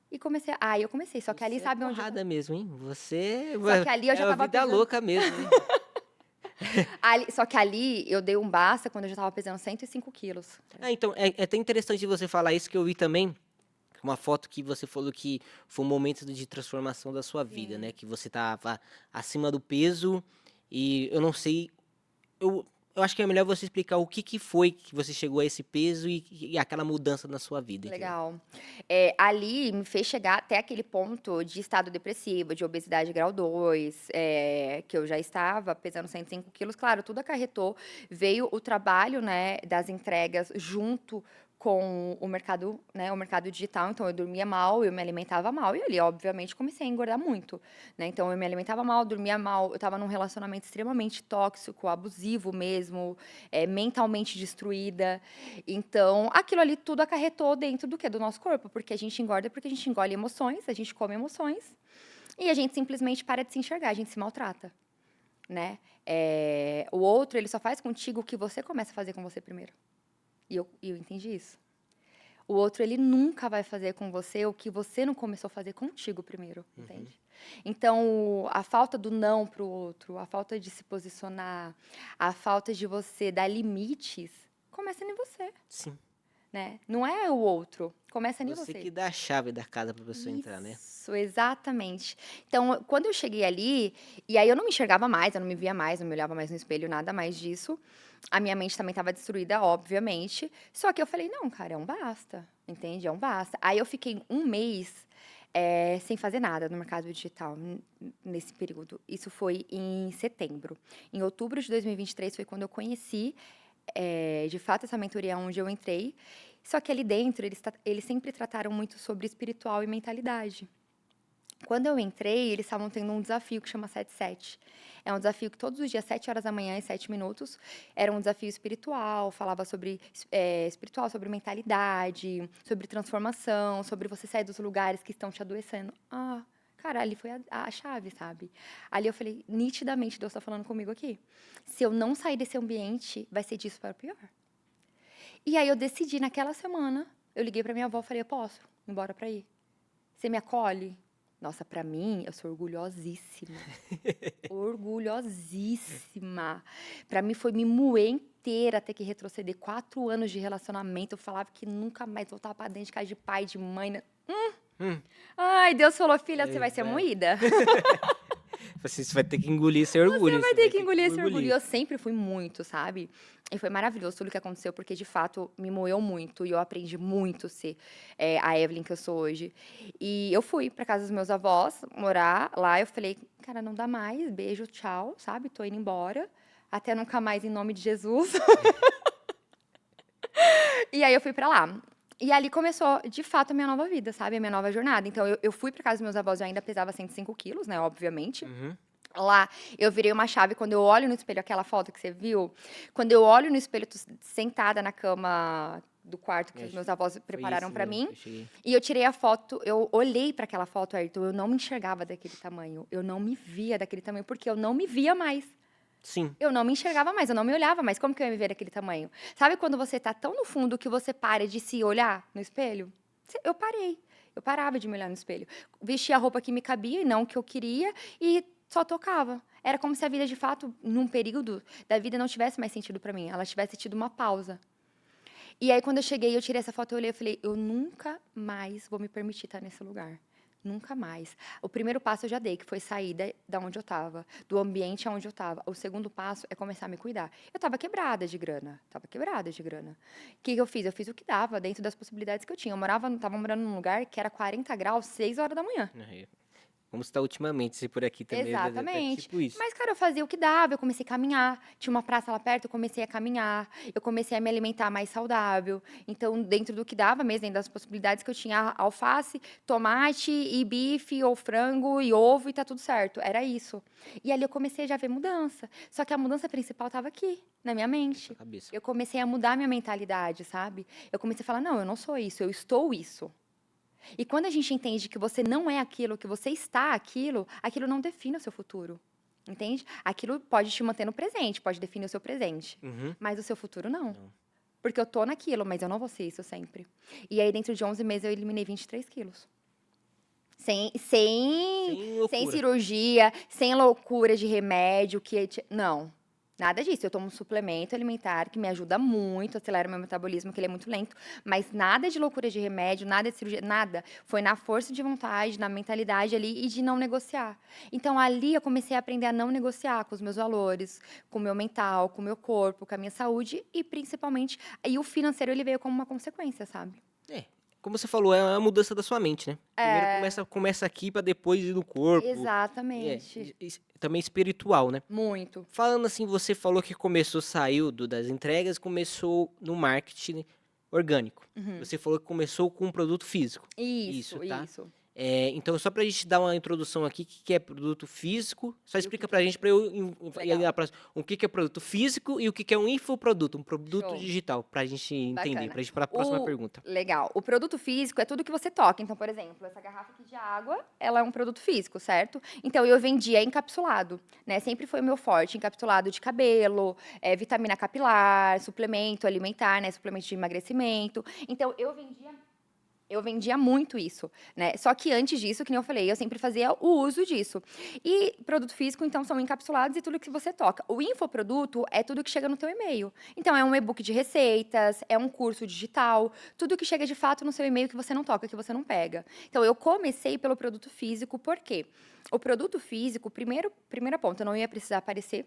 E comecei. Aí eu comecei, só que ali, Você sabe é onde eu. porrada mesmo, hein? Você Só que ali eu já é a tava vida pesando. louca mesmo, hein? Só que ali eu dei um basta quando eu já tava pesando 105 quilos. Então, é até interessante você falar isso, que eu vi também uma foto que você falou que foi um momento de transformação da sua vida, Sim. né? Que você tava acima do peso e eu não sei, eu acho que é melhor você explicar o que foi que você chegou a esse peso e aquela mudança na sua vida, entendeu? Legal. Ali me fez chegar até aquele ponto de estado depressivo, de obesidade grau 2, que eu já estava pesando 105 quilos. Claro, tudo acarretou. Veio o trabalho, né, das entregas junto com o mercado, né, o mercado digital. Então, eu dormia mal, eu me alimentava mal. E ali, obviamente, comecei a engordar muito, né? Então, eu me alimentava mal, dormia mal. Eu estava num relacionamento extremamente tóxico, abusivo mesmo, mentalmente destruída. Então, aquilo ali tudo acarretou dentro do quê? Do nosso corpo, porque a gente engorda porque a gente engole emoções, a gente come emoções, e a gente simplesmente para de se enxergar, a gente se maltrata, né? O outro, ele só faz contigo o que você começa a fazer com você primeiro. E eu entendi isso. O outro, ele nunca vai fazer com você o que você não começou a fazer contigo primeiro, entende? Então, a falta do não pro outro, a falta de se posicionar, a falta de você dar limites, começa em você, Sim. né? Não é o outro, começa em Você você. que dá a chave da casa pra pessoa entrar, né? Isso, exatamente. Então, quando eu cheguei ali, e aí eu não me enxergava mais, eu não me via mais, não me olhava mais no espelho, nada mais disso. A minha mente também estava destruída, obviamente. Só que eu falei, não, cara, é um basta, entende? É um basta. Aí eu fiquei um mês sem fazer nada no mercado digital nesse período. Isso foi em setembro. Em outubro de 2023 foi quando eu conheci, de fato, essa mentoria onde eu entrei. Só que ali dentro, eles sempre trataram muito sobre espiritual e mentalidade. Quando eu entrei, eles estavam tendo um desafio que chama 7-7. É um desafio que todos os dias, 7 horas da manhã e 7 minutos, era um desafio espiritual, falava sobre espiritual, sobre mentalidade, sobre transformação, sobre você sair dos lugares que estão te adoecendo. Cara, ali foi a chave, sabe? Ali eu falei, nitidamente, Deus está falando comigo aqui. Se eu não sair desse ambiente, vai ser disso para o pior. E aí eu decidi, naquela semana, eu liguei para minha avó e falei, eu posso ir embora para ir? Você me acolhe? Nossa, pra mim, eu sou orgulhosíssima. Orgulhosíssima. Pra mim foi me moer inteira ter que retroceder 4 anos de relacionamento. Eu falava que nunca mais voltava pra dentro de casa de pai, de mãe. Né? Ai, Deus falou, filha, você vai ser moída. Você vai ter que engolir seu orgulho. Você vai ter que engolir esse engolir. orgulho. Eu sempre fui muito, sabe? E foi maravilhoso tudo que aconteceu, porque de fato me moeu muito e eu aprendi muito a ser a Evelyn que eu sou hoje. E eu fui pra casa dos meus avós, morar lá. Eu falei, cara, não dá mais, beijo, tchau, sabe? Tô indo embora. Até nunca mais, em nome de Jesus. E aí eu fui pra lá. E ali começou, de fato, a minha nova vida, sabe? A minha nova jornada. Então, eu fui pra casa dos meus avós, eu ainda pesava 105 quilos, né? Obviamente. Lá, eu virei uma chave. Quando eu olho no espelho, aquela foto que você viu, quando eu olho no espelho, tô sentada na cama do quarto que os meus avós prepararam pra mim, e eu tirei a foto, eu olhei pra aquela foto, Ayrton, eu não me enxergava daquele tamanho, eu não me via daquele tamanho, porque eu não me via mais. Sim. Eu não me enxergava mais, eu não me olhava mais. Como que eu ia me ver daquele tamanho? Sabe quando você tá tão no fundo que você para de se olhar no espelho? Eu parei. Eu parava de me olhar no espelho. Vestia a roupa que me cabia e não o que eu queria e só tocava. Era como se a vida, de fato, num período da vida não tivesse mais sentido pra mim. Ela tivesse tido uma pausa. E aí, quando eu cheguei, eu tirei essa foto, eu olhei e falei, eu nunca mais vou me permitir estar nesse lugar. Nunca mais. O primeiro passo eu já dei, que foi sair da onde eu estava, do ambiente onde eu estava. O segundo passo é começar a me cuidar. Eu estava quebrada de grana, O que eu fiz? Eu fiz o que dava, dentro das possibilidades que eu tinha. Eu estava morando num lugar que era 40 graus, 6 horas da manhã. Como está ultimamente, se por aqui também tá Exatamente. tipo isso. Mas, cara, eu fazia o que dava, eu comecei a caminhar. Tinha uma praça lá perto, eu comecei a caminhar. Eu comecei a me alimentar mais saudável. Então, dentro do que dava mesmo, dentro das possibilidades que eu tinha, alface, tomate e bife, ou frango e ovo, e tá tudo certo. Era isso. E ali eu comecei já a ver mudança. Só que a mudança principal estava aqui, na minha mente. Cabeça. Eu comecei a mudar minha mentalidade, sabe? Eu comecei a falar, não, eu não sou isso, eu estou isso. E quando a gente entende que você não é aquilo, que você está aquilo, aquilo não define o seu futuro. Entende? Aquilo pode te manter no presente, pode definir o seu presente. Uhum. Mas o seu futuro não. Porque eu tô naquilo, mas eu não vou ser isso sempre. E aí, dentro de 11 meses, eu eliminei 23 quilos. Sem loucura. cirurgia, sem loucura de remédio. Não. Nada disso. Eu tomo um suplemento alimentar que me ajuda muito, acelera meu metabolismo, que ele é muito lento. Mas nada de loucura de remédio, nada de cirurgia, nada. Foi na força de vontade, na mentalidade ali e de não negociar. Então, ali eu comecei a aprender a não negociar com os meus valores, com o meu mental, com o meu corpo, com a minha saúde e, principalmente, aí o financeiro ele veio como uma consequência, sabe? Como você falou, é a mudança da sua mente, né? Primeiro começa aqui para depois ir no corpo. Exatamente. Também espiritual, né? Muito. Falando assim, você falou que saiu das entregas, começou no marketing orgânico. Você falou que começou com um produto físico. Isso. Então, só pra gente dar uma introdução aqui, o que é produto físico, só explica pra gente, pra eu ir na próxima, o que é produto físico e o que é um infoproduto, um produto Show. digital, pra gente entender, Bacana. pra gente ir pra próxima pergunta. Legal. O produto físico é tudo que você toca. Então, por exemplo, essa garrafa aqui de água, ela é um produto físico, certo? Então, eu vendia encapsulado, né? Sempre foi o meu forte, encapsulado de cabelo, vitamina capilar, suplemento alimentar, né? Suplemento de emagrecimento. Então, eu vendia muito isso, né? Só que antes disso, que nem eu falei, eu sempre fazia o uso disso. E produto físico, então, são encapsulados e tudo que você toca. O infoproduto é tudo que chega no teu e-mail. Então, é um e-book de receitas, é um curso digital, tudo que chega de fato no seu e-mail que você não toca, que você não pega. Então, eu comecei pelo produto físico, por quê? O produto físico, primeira ponta, eu não ia precisar aparecer,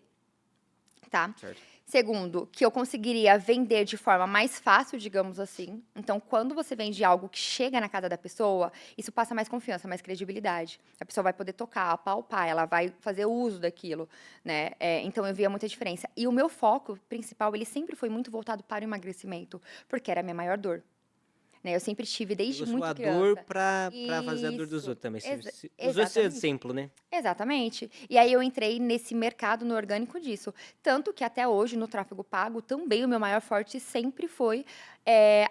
tá? Certo. Segundo, que eu conseguiria vender de forma mais fácil, digamos assim. Então, quando você vende algo que chega na casa da pessoa, isso passa mais confiança, mais credibilidade. A pessoa vai poder tocar, apalpar, ela vai fazer uso daquilo, né? Então, eu via muita diferença. E o meu foco principal, ele sempre foi muito voltado para o emagrecimento, porque era a minha maior dor. Né? Eu sempre tive, desde Usou muito a criança. dor pra fazer a dor dos Isso. outros também. Usou esse Exatamente. exemplo, né? Exatamente. E aí eu entrei nesse mercado no orgânico disso. Tanto que até hoje, no tráfego pago, também o meu maior forte sempre foi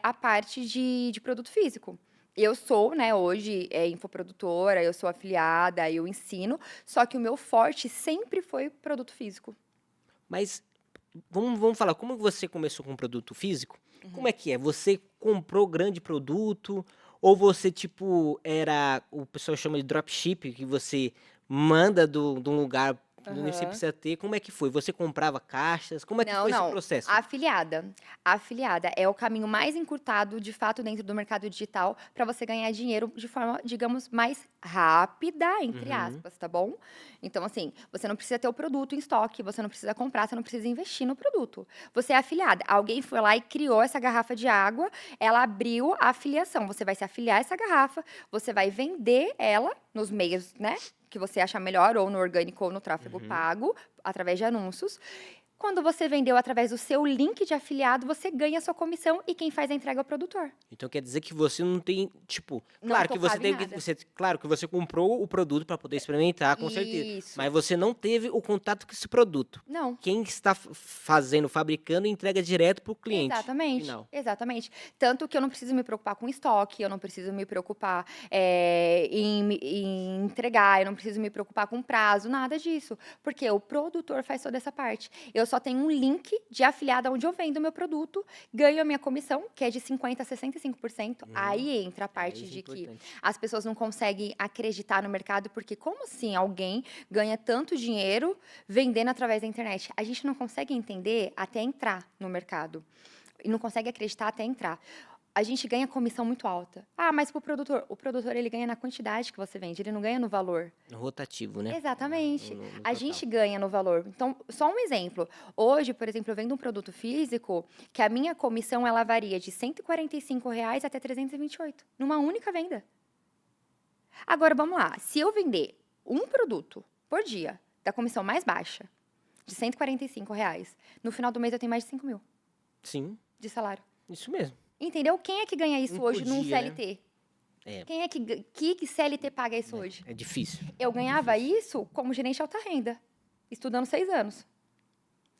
a parte de produto físico. Eu sou, né, hoje, infoprodutora, eu sou afiliada, eu ensino, só que o meu forte sempre foi produto físico. Mas vamos falar, como você começou com produto físico? Como é que é? Você comprou grande produto? Ou você, tipo, o pessoal chama de dropship, que você manda de um lugar, nem você precisa ter. Como é que foi? Você comprava caixas? Como é que foi esse processo? Afiliada. Afiliada é o caminho mais encurtado, de fato, dentro do mercado digital, para você ganhar dinheiro de forma, digamos, mais rápida, entre aspas, tá bom? Então, assim, você não precisa ter o produto em estoque, você não precisa comprar, você não precisa investir no produto. Você é afiliada. Alguém foi lá e criou essa garrafa de água, ela abriu a afiliação. Você vai se afiliar a essa garrafa, você vai vender ela nos meios, né? Que você achar melhor, ou no orgânico ou no tráfego pago, através de anúncios. quando você vendeu através do seu link de afiliado, você ganha a sua comissão e quem faz a entrega é o produtor. Então quer dizer que você não tem, tipo, Não claro que você tocava em teve, nada. claro que você comprou o produto para poder experimentar, com certeza. Isso. Mas você não teve o contato com esse produto. Não. Quem está fazendo, fabricando, entrega direto para o cliente Exatamente, final. exatamente. Tanto que eu não preciso me preocupar com estoque, eu não preciso me preocupar em entregar, eu não preciso me preocupar com prazo, nada disso. Porque o produtor faz toda essa parte. Eu só tenho um link de afiliado onde eu vendo o meu produto, ganho a minha comissão, que é de 50% a 65%. Aí entra a parte isso é de que importante. as pessoas não conseguem acreditar no mercado, porque como assim alguém ganha tanto dinheiro vendendo através da internet? A gente não consegue entender até entrar no mercado. E não consegue acreditar até entrar. A gente ganha comissão muito alta. Ah, mas pro produtor, o produtor ele ganha na quantidade que você vende, ele não ganha no valor. Rotativo, né? Exatamente. No A total. gente ganha no valor. Então, só um exemplo. Hoje, por exemplo, eu vendo um produto físico que a minha comissão ela varia de R$ 145 até 328, numa única venda. Agora, vamos lá. Se eu vender um produto por dia, da comissão mais baixa, de R$ 145, no final do mês eu tenho mais de 5 mil Sim, de salário. isso mesmo. Entendeu? Quem é que ganha isso Um hoje por num dia, né? CLT? É. Quem é que CLT paga isso hoje? É difícil. Eu ganhava isso como gerente de alta renda, estudando 6 anos.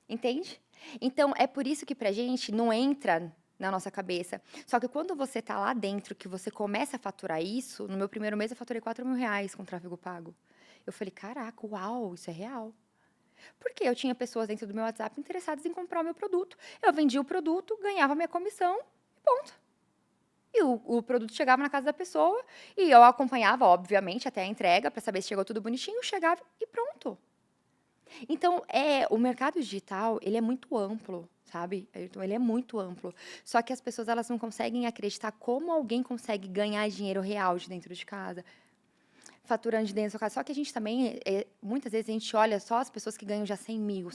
Entende? Então, é por isso que pra gente não entra na nossa cabeça. Só que quando você tá lá dentro, que você começa a faturar isso, no meu primeiro mês eu faturei R$ 4.000 com tráfego pago. Eu falei, caraca, uau, isso é real. Porque eu tinha pessoas dentro do meu WhatsApp interessadas em comprar o meu produto. Eu vendia o produto, ganhava minha comissão e ponto. E o produto chegava na casa da pessoa e eu acompanhava, obviamente, até a entrega para saber se chegou tudo bonitinho, chegava e pronto. Então, o mercado digital, ele é muito amplo, sabe? Então, ele é muito amplo. Só que as pessoas, elas não conseguem acreditar como alguém consegue ganhar dinheiro real de dentro de casa, faturando de dentro da sua casa. Só que a gente também, muitas vezes, a gente olha só as pessoas que ganham já 100 mil,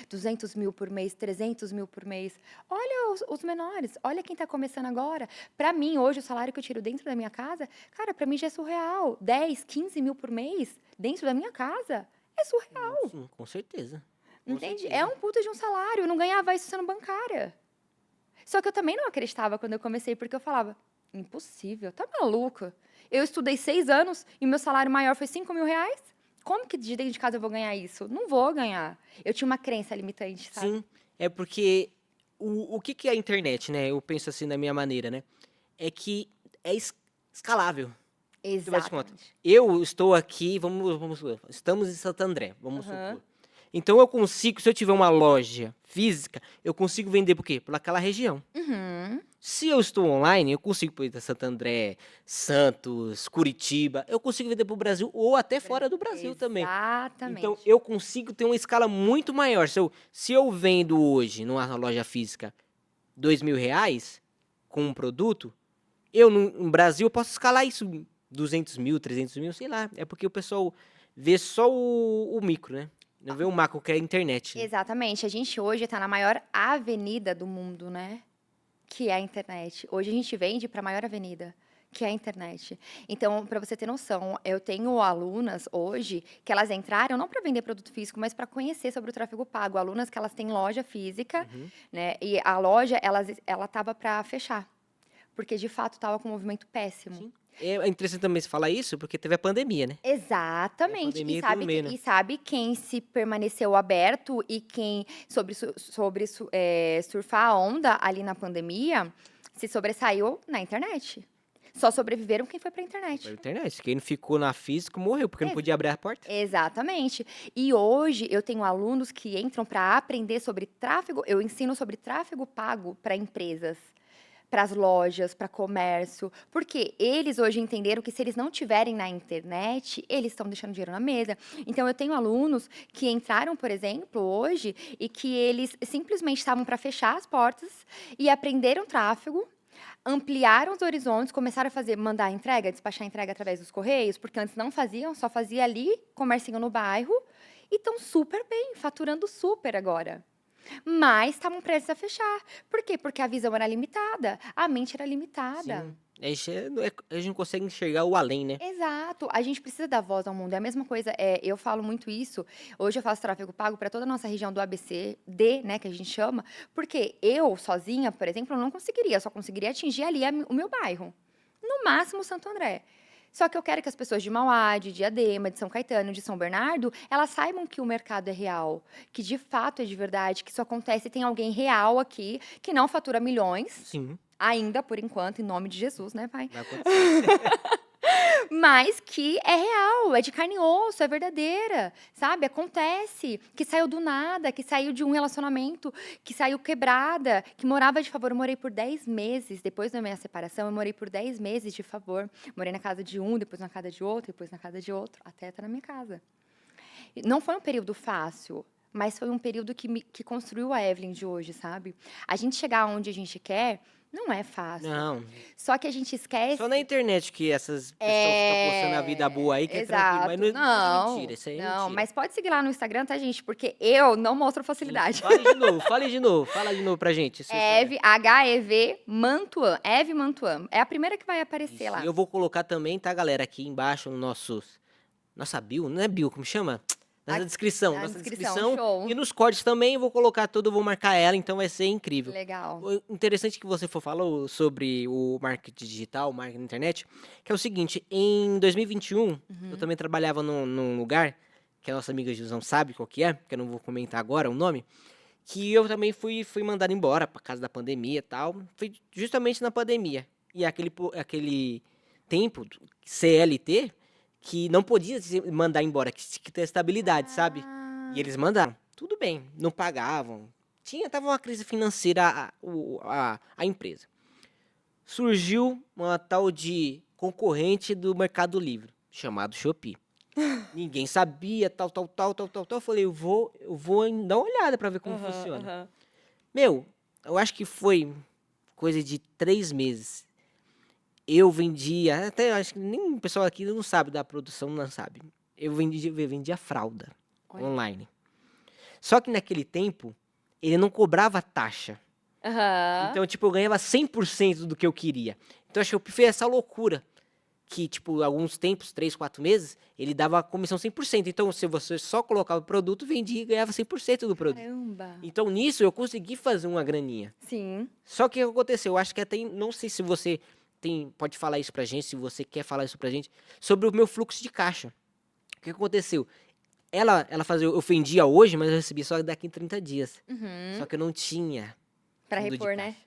200 mil por mês, 300 mil por mês. Olha os menores, olha quem está começando agora. Para mim, hoje, o salário que eu tiro dentro da minha casa, cara, para mim já é surreal. 10, 15 mil por mês dentro da minha casa. É surreal. Sim, com certeza. Com Entende? certeza. É um puta de um salário. Eu não ganhava isso sendo bancária. Só que eu também não acreditava quando eu comecei, porque eu falava, impossível, tá maluca? Eu estudei 6 anos e meu salário maior foi R$ 5.000. Como que de dentro de casa eu vou ganhar isso? Não vou ganhar. Eu tinha uma crença limitante, sabe? Sim, é porque o que que é a internet, né? Eu penso assim da minha maneira, né? É que é escalável. Tu faz de conta. Exatamente. Eu estou aqui, vamos supor, estamos em Santo André, vamos Aham. supor. Então eu consigo, se eu tiver uma loja física, eu consigo vender por quê? Por aquela região. Uhum. Se eu estou online, eu consigo ir para Santo André, Santos, Curitiba, eu consigo vender para o Brasil ou até fora do Brasil também. Exatamente. Então, eu consigo ter uma escala muito maior. Se eu vendo hoje numa loja física R$ 2.000 com um produto, eu no Brasil eu posso escalar isso 200 mil, 300 mil, sei lá. É porque o pessoal vê só o micro, né? Não vê o macro, que é a internet. Né? Exatamente. A gente hoje está na maior avenida do mundo, né? Que é a internet. Hoje a gente vende para a maior avenida, que é a internet. Então, para você ter noção, eu tenho alunas hoje que elas entraram não para vender produto físico, mas para conhecer sobre o tráfego pago. Alunas que elas têm loja física, né? E a loja, ela tava para fechar, porque de fato estava com um movimento péssimo. Sim. É interessante também você falar isso, porque teve a pandemia, né? Exatamente. pandemia E entrou no sabe, meio, né? e sabe quem se permaneceu aberto e quem surfar a onda ali na pandemia se sobressaiu na internet. Só sobreviveram quem foi para a Pela internet. internet. Quem não ficou na física morreu, porque não Ex- podia abrir a porta. Exatamente. E hoje eu tenho alunos que entram para aprender sobre tráfego. Eu ensino sobre tráfego pago para empresas, para as lojas, para comércio, porque eles hoje entenderam que se eles não tiverem na internet, eles estão deixando dinheiro na mesa. Então eu tenho alunos que entraram, por exemplo, hoje e que eles simplesmente estavam para fechar as portas e aprenderam tráfego, ampliaram os horizontes, começaram a mandar entrega, despachar entrega através dos correios, porque antes não faziam, só fazia ali, comércio no bairro, e estão super bem, faturando super agora. Mas estavam prestes a fechar. Por quê? Porque a visão era limitada, a mente era limitada. Sim. A gente não consegue enxergar o além, né? Exato. A gente precisa dar voz ao mundo. É a mesma coisa, eu falo muito isso. Hoje eu faço tráfego pago para toda a nossa região do ABCD, né, que a gente chama, porque eu sozinha, por exemplo, não conseguiria, só conseguiria atingir ali o meu bairro. No máximo Santo André. Só que eu quero que as pessoas de Mauá, de Diadema, de São Caetano, de São Bernardo, elas saibam que o mercado é real, que de fato é de verdade, que isso acontece e tem alguém real aqui que não fatura milhões, Sim, ainda por enquanto, em nome de Jesus, né, pai? vai acontecer. Mas que é real, é de carne e osso, é verdadeira, sabe? Acontece, que saiu do nada, que saiu de um relacionamento, que saiu quebrada, que morava de favor. Eu morei por 10 meses, depois da minha separação, eu morei por 10 meses de favor. Morei na casa de um, depois na casa de outro, depois na casa de outro, até estar na minha casa. E não foi um período fácil, mas foi um período que construiu a Evelyn de hoje, sabe? A gente chegar onde a gente quer não é fácil. Não, Só que a gente esquece. só na internet que essas pessoas ficam postando a vida boa aí, que é tranquilo. Mas Exato. não, é mentira, isso aí é Não, mentira. mas pode seguir lá no Instagram, tá, gente? Porque eu não mostro facilidade. Fale de novo, fala de novo pra gente. se você Eve, H-E-V, Mantuan. Eve Mantuan. É a primeira que vai aparecer Isso, lá. e eu vou colocar também, tá, galera, aqui embaixo no nossa bio, não é bio, como chama? Na Aqui, descrição, na nossa descrição, descrição. show. E nos cortes também, eu vou colocar tudo, eu vou marcar ela, então vai ser incrível. Legal. O interessante que você falou sobre o marketing digital, o marketing na internet, que é o seguinte, em 2021, eu também trabalhava num lugar, que a nossa amiga Jusão sabe qual que eu não vou comentar agora o nome, que eu também fui mandado embora por causa da pandemia e tal. Foi justamente na pandemia. E aquele tempo, CLT, que não podia se mandar embora, que tinha que ter estabilidade, sabe? E eles mandaram. Tudo bem, não pagavam. Tava uma crise financeira a empresa. Surgiu uma tal de concorrente do Mercado Livre, chamado Shopee. Ninguém sabia, tal. Eu falei, eu vou dar uma olhada pra ver como funciona. Meu, eu acho que foi coisa de 3 meses. Eu vendia, até acho que nem o pessoal aqui não sabe da produção, não sabe. Eu vendia fralda Olha. online. Só que naquele tempo, ele não cobrava taxa. Aham. Então, tipo, eu ganhava 100% do que eu queria. Então, a Shopee fez essa loucura. Que, tipo, alguns tempos, 3, 4 meses, ele dava a comissão 100%. Então, se você só colocava o produto, vendia e ganhava 100% do produto. Caramba. Então, nisso, eu consegui fazer uma graninha. Sim. Só que o que aconteceu? Eu acho que até, não sei se você pode falar isso pra gente, se você quer falar isso pra gente, sobre o meu fluxo de caixa. O que aconteceu? Ela fazia, eu vendia hoje, mas eu recebia só daqui em 30 dias. Só que eu não tinha Pra fundo de repor, né? caixa.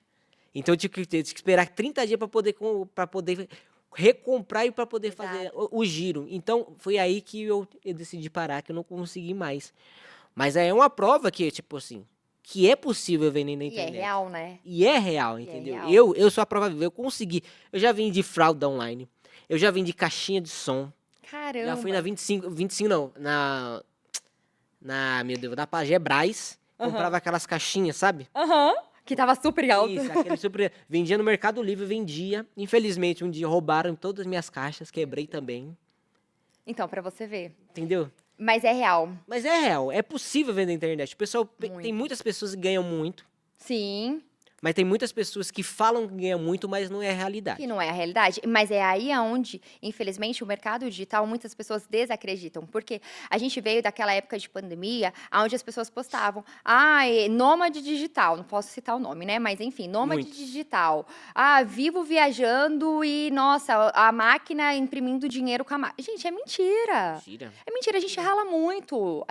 Então eu tinha que esperar 30 dias para poder recomprar e para poder fazer o giro. Então foi aí que eu decidi parar, que eu não consegui mais. Mas é uma prova que, tipo assim, que é possível vender na E é internet. real, né? E é real, E é entendeu? real. Eu sou a prova viva, eu consegui. Eu já vendi fralda online, eu já vendi caixinha de som. Caramba. Já fui na 25 não, meu Deus, na Pagé Brás, comprava aquelas caixinhas, sabe? Aham. Que tava super alto. Isso, aquele super... Vendia no Mercado Livre, vendia. Infelizmente, um dia roubaram todas as minhas caixas, quebrei também. Então, pra você ver. Entendeu? Mas é real. Mas é real, é possível vender na internet. O pessoal, tem Muito. muitas pessoas que ganham muito, Sim. mas tem muitas pessoas que falam que ganham muito, mas não é a realidade. Que não é a realidade, mas é aí aonde, infelizmente, o mercado digital, muitas pessoas desacreditam, porque a gente veio daquela época de pandemia, onde as pessoas postavam, nômade digital, não posso citar o nome, né, mas enfim, nômade Muitos. digital, vivo viajando e, nossa, a máquina imprimindo dinheiro com a máquina. Gente, é mentira. Mentira. É mentira, a gente rala muito,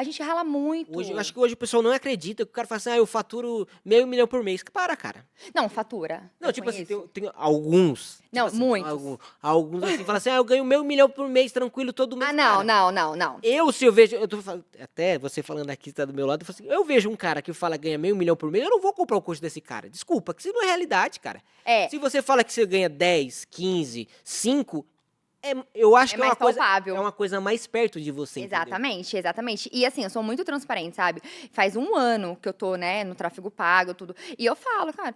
Hoje, eu acho que hoje o pessoal não acredita, que o cara fala assim, eu faturo meio milhão por mês. Para, cara. Não, fatura. Não, Eu tipo assim, conheço. tem alguns. Não, tipo assim, muitos. Alguns assim, falam assim, eu ganho meio milhão por mês, tranquilo, todo mês. Não, Cara, não. se eu vejo, eu tô falando, até você falando aqui, tá do meu lado, eu falo assim, eu vejo um cara que fala ganha meio milhão por mês, eu não vou comprar o curso desse cara. Desculpa, que isso não é realidade, cara. É. Se você fala que você ganha 10, 15, 5, Eu acho É que mais palpável. é uma coisa mais perto de você, entendeu? Exatamente, exatamente. E assim, eu sou muito transparente, sabe? Faz um ano que eu tô, né, no tráfego pago, tudo. E eu falo, cara,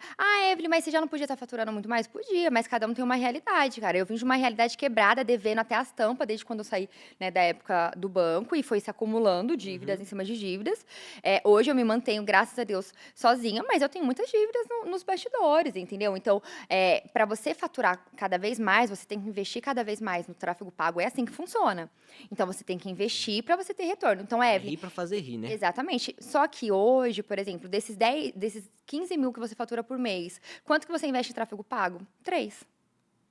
Evelyn, mas você já não podia estar faturando muito mais? Podia, mas cada um tem uma realidade, cara. Eu vim de uma realidade quebrada, devendo até as tampas, desde quando eu saí, né, da época do banco, e foi se acumulando dívidas em cima de dívidas. Hoje eu me mantenho, graças a Deus, sozinha, mas eu tenho muitas dívidas nos bastidores, entendeu? Então, para você faturar cada vez mais, você tem que investir cada vez mais no tráfego pago. É assim que funciona. Então, você tem que investir para você ter retorno. Então, É Evelyn, rir pra fazer rir, né? exatamente. Só que hoje, por exemplo, desses 15 mil que você fatura por mês, quanto que você investe em tráfego pago? 3.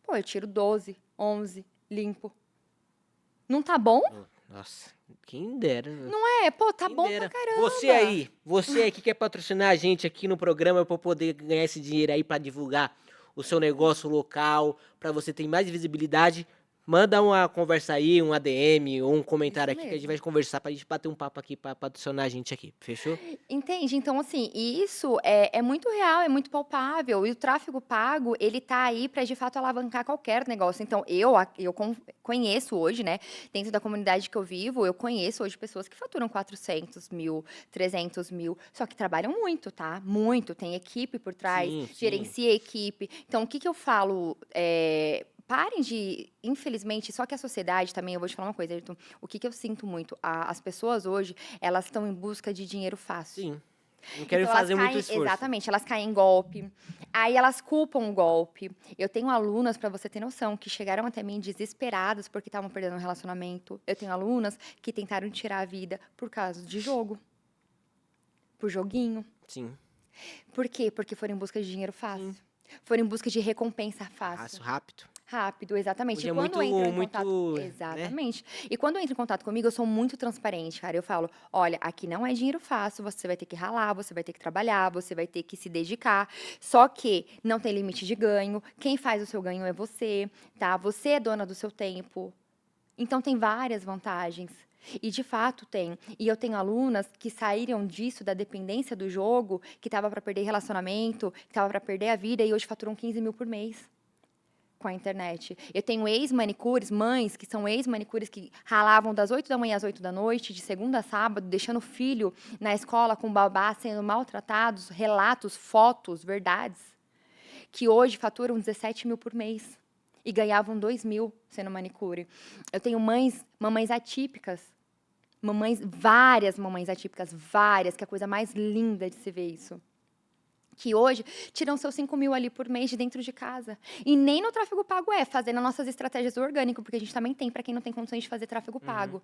Pô, eu tiro 12, 11, limpo. Não tá bom? Nossa, quem dera. Pô, tá Quem bom pra dera. caramba. Você aí que quer patrocinar a gente aqui no programa pra poder ganhar esse dinheiro aí pra divulgar o seu negócio local, pra você ter mais visibilidade, manda uma conversa aí, um ADM ou um comentário Isso aqui que a gente mesmo. vai conversar pra gente bater um papo aqui pra patrocinar a gente aqui, fechou? Entende? Então, assim, isso é muito real, é muito palpável. E o tráfego pago, ele tá aí para, de fato, alavancar qualquer negócio. Então, conheço hoje, né, dentro da comunidade que eu vivo, eu conheço hoje pessoas que faturam 400 mil, 300 mil, só que trabalham muito, tá? Muito. Tem equipe por trás, Sim, sim. gerencia a equipe. Então, o que que eu falo? Parem de, infelizmente, só que a sociedade também, eu vou te falar uma coisa, Ayrton, o que que eu sinto muito? As pessoas hoje, elas estão em busca de dinheiro fácil. Sim. Não quero Então elas fazer muito caem, esforço. exatamente, elas caem em golpe. Aí elas culpam o golpe. Eu tenho alunas, para você ter noção, que chegaram até mim desesperadas porque estavam perdendo o relacionamento. Eu tenho alunas que tentaram tirar a vida por causa de jogo, por joguinho. Sim. Por quê? Porque foram em busca de dinheiro fácil. Sim. Foram em busca de recompensa fácil. Fácil, rápido. Rápido, exatamente. Hoje E é quando entram em contato. muito, né? Exatamente. E quando entra em contato comigo, eu sou muito transparente, cara. Eu falo: olha, aqui não é dinheiro fácil, você vai ter que ralar, você vai ter que trabalhar, você vai ter que se dedicar. Só que não tem limite de ganho. Quem faz o seu ganho é você, tá? Você é dona do seu tempo. Então tem várias vantagens. E de fato tem. E eu tenho alunas que saíram disso, da dependência do jogo, que tava para perder relacionamento, que tava para perder a vida e hoje faturam 15 mil por mês com a internet. Eu tenho ex-manicures, mães que são ex-manicures que ralavam das 8 da manhã às 8 da noite, de segunda a sábado, deixando o filho na escola com babá, sendo maltratados, relatos, fotos, verdades, que hoje faturam 17 mil por mês e ganhavam 2 mil sendo manicure. Eu tenho mamães atípicas, várias, que é a coisa mais linda de se ver isso, que hoje tiram seus 5 mil ali por mês de dentro de casa. E nem no tráfego pago fazendo nossas estratégias orgânicas, porque a gente também tem para quem não tem condições de fazer tráfego pago.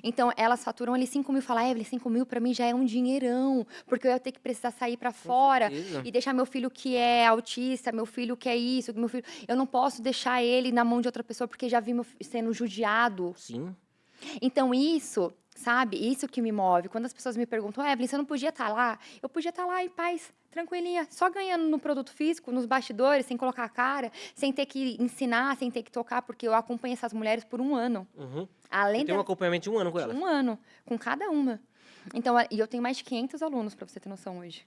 Então, elas faturam ali 5 mil, fala, Evelyn, 5 mil para mim já é um dinheirão, porque eu ia ter que precisar sair para fora certeza. e deixar meu filho que é autista, meu filho que é isso, meu filho, eu não posso deixar ele na mão de outra pessoa porque já vi meu filho sendo judiado. Sim. Então, isso, sabe, isso que me move. Quando as pessoas me perguntam, Evelyn, você não podia estar lá? Eu podia estar lá em paz, tranquilinha, só ganhando no produto físico, nos bastidores, sem colocar a cara, sem ter que ensinar, sem ter que tocar, porque eu acompanho essas mulheres por um ano. Uhum. Além Eu tenho um acompanhamento de um ano com de elas. um ano, com cada uma. Então, e eu tenho mais de 500 alunos, para você ter noção hoje.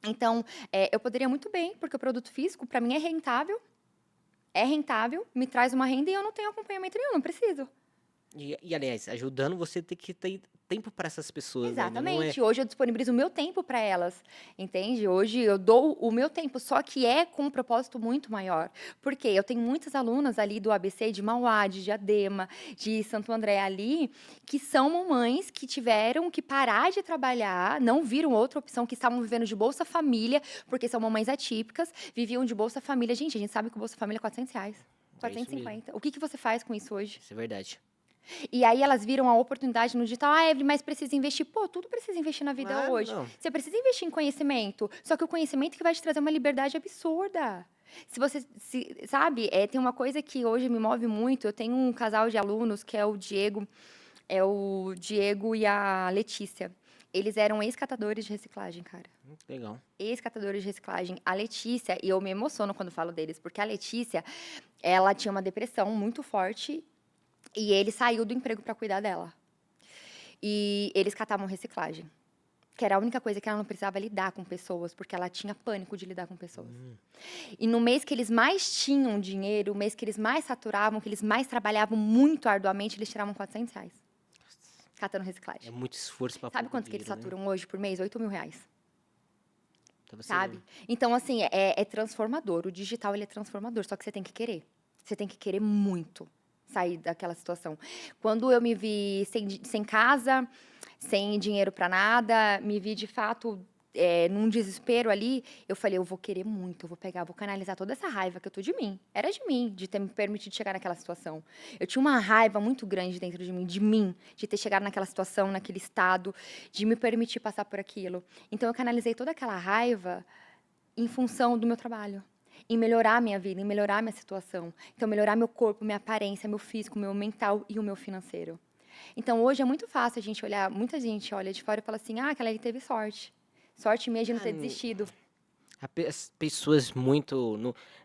Então, eu poderia muito bem, porque o produto físico, para mim, é rentável, me traz uma renda e eu não tenho acompanhamento nenhum, não preciso. Aliás, ajudando você ter que ter tempo para essas pessoas, né? Não é... Exatamente. Hoje eu disponibilizo o meu tempo para elas, entende? Hoje eu dou o meu tempo, só que é com um propósito muito maior. Porque eu tenho muitas alunas ali do ABC, de Mauá, de Diadema, de Santo André ali, que são mamães que tiveram que parar de trabalhar, não viram outra opção, que estavam vivendo de Bolsa Família, porque são mamães atípicas, viviam de Bolsa Família. Gente, a gente sabe que o Bolsa Família é R$ 400. É isso 450. O que que você faz com isso hoje? Isso é verdade. E aí elas viram a oportunidade no digital, Evelyn, mas precisa investir. Pô, tudo precisa investir na vida Claro, hoje. não. Você precisa investir em conhecimento, só que o conhecimento que vai te trazer uma liberdade absurda. Se você, sabe, tem uma coisa que hoje me move muito, eu tenho um casal de alunos que é o Diego e a Letícia. Eles eram ex-catadores de reciclagem, cara. Legal. Ex-catadores de reciclagem. A Letícia, e eu me emociono quando falo deles, porque a Letícia, ela tinha uma depressão muito forte e ele saiu do emprego para cuidar dela. E eles catavam reciclagem. que era a única coisa que ela não precisava lidar com pessoas, porque ela tinha pânico de lidar com pessoas. E no mês que eles mais tinham dinheiro, o mês que eles mais faturavam, que eles mais trabalhavam muito arduamente, eles tiravam R$ 400. Catando É reciclagem. muito esforço para Sabe quanto que eles faturam hoje por mês? R$ 8.000. Então, você Sabe? Então, assim, é transformador. O digital, ele é transformador, só que você tem que querer. Você tem que querer muito sair daquela situação. Quando eu me vi sem casa, sem dinheiro para nada, me vi, de fato, num desespero ali, eu falei, eu vou querer muito, eu vou pegar, vou canalizar toda essa raiva que eu tô de mim. Era de mim, de ter me permitido chegar naquela situação. Eu tinha uma raiva muito grande dentro de mim, de ter chegado naquela situação, naquele estado, de me permitir passar por aquilo. Então, eu canalizei toda aquela raiva em função do meu trabalho, em melhorar a minha vida, em melhorar a minha situação. Então, melhorar meu corpo, minha aparência, meu físico, meu mental e o meu financeiro. Então, hoje é muito fácil a gente olhar, muita gente olha de fora e fala assim, aquela ali teve sorte. Sorte minha de não ter desistido. As pessoas muito.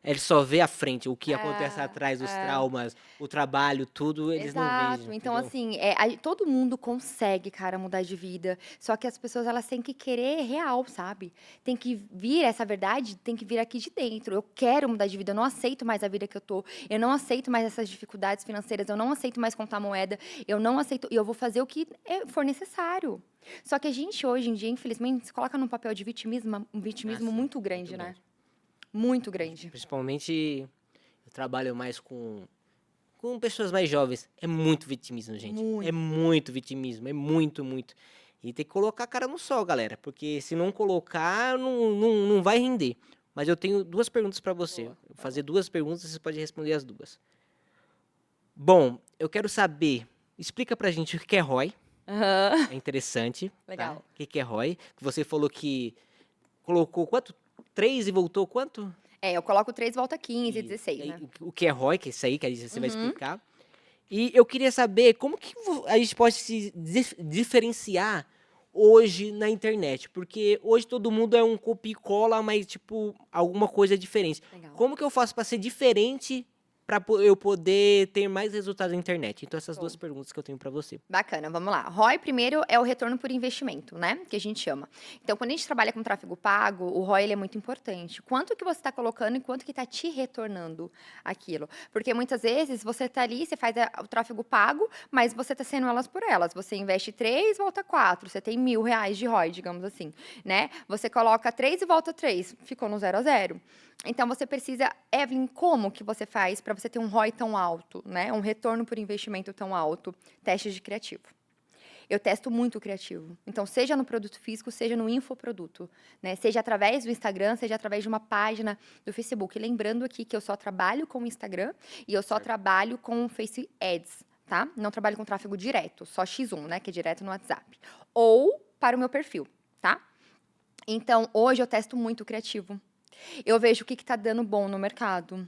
Eles só vê à frente o que acontece atrás, os traumas, o trabalho, tudo, eles não veem. Exato. Então, Entendeu? assim, todo mundo consegue, cara, mudar de vida. Só que as pessoas, elas têm que querer real, sabe? Tem que vir, essa verdade tem que vir aqui de dentro. Eu quero mudar de vida, eu não aceito mais a vida que eu tô. Eu não aceito mais essas dificuldades financeiras, eu não aceito mais contar moeda. Eu não aceito, e eu vou fazer o que for necessário. Só que a gente, hoje em dia, infelizmente, se coloca num papel de um vitimismo Sim, muito grande, muito né? grande. Muito grande. Principalmente, eu trabalho mais com pessoas mais jovens. É muito vitimismo, gente. Muito. É muito vitimismo, é muito, muito. E tem que colocar a cara no sol, galera. Porque se não colocar, não vai render. Mas eu tenho duas perguntas para você. Boa, Vou fazer duas perguntas, você pode responder as duas. Bom, eu quero saber. Explica pra gente o que é ROI. Aham. É interessante. Legal. Tá? O que é ROI? Você falou que colocou quanto? 3 e voltou quanto? Eu coloco 3, volta 15, Isso. 16, E aí, né? o que é ROI, que é isso aí que você vai Uhum. explicar. E eu queria saber como que a gente pode se diferenciar hoje na internet. Porque hoje todo mundo é um copia e cola, mas, tipo, alguma coisa é diferente. Legal. Como que eu faço para ser diferente para eu poder ter mais resultados na internet? Então, essas duas Show. perguntas que eu tenho para você. Bacana, vamos lá. ROI, primeiro, é o retorno por investimento, né? Que a gente chama. Então, quando a gente trabalha com tráfego pago, o ROI ele é muito importante. Quanto que você está colocando e quanto que está te retornando aquilo? Porque muitas vezes você está ali, você faz o tráfego pago, mas você está sendo elas por elas. Você investe 3, volta 4. Você tem R$ 1.000 de ROI, digamos assim, né? Você coloca 3 e volta 3. Ficou no 0 a 0. Então, você precisa, Evelyn, como que você faz para você ter um ROI tão alto, né? Um retorno por investimento tão alto? Testes de criativo. Eu testo muito o criativo. Então, seja no produto físico, seja no infoproduto, né? Seja através do Instagram, seja através de uma página do Facebook. Lembrando aqui que eu só trabalho com o Instagram e eu só trabalho com Face Ads, tá? Não trabalho com tráfego direto, só X1, né? Que é direto no WhatsApp. Ou para o meu perfil, tá? Então, hoje eu testo muito o criativo. Eu vejo o que está dando bom no mercado.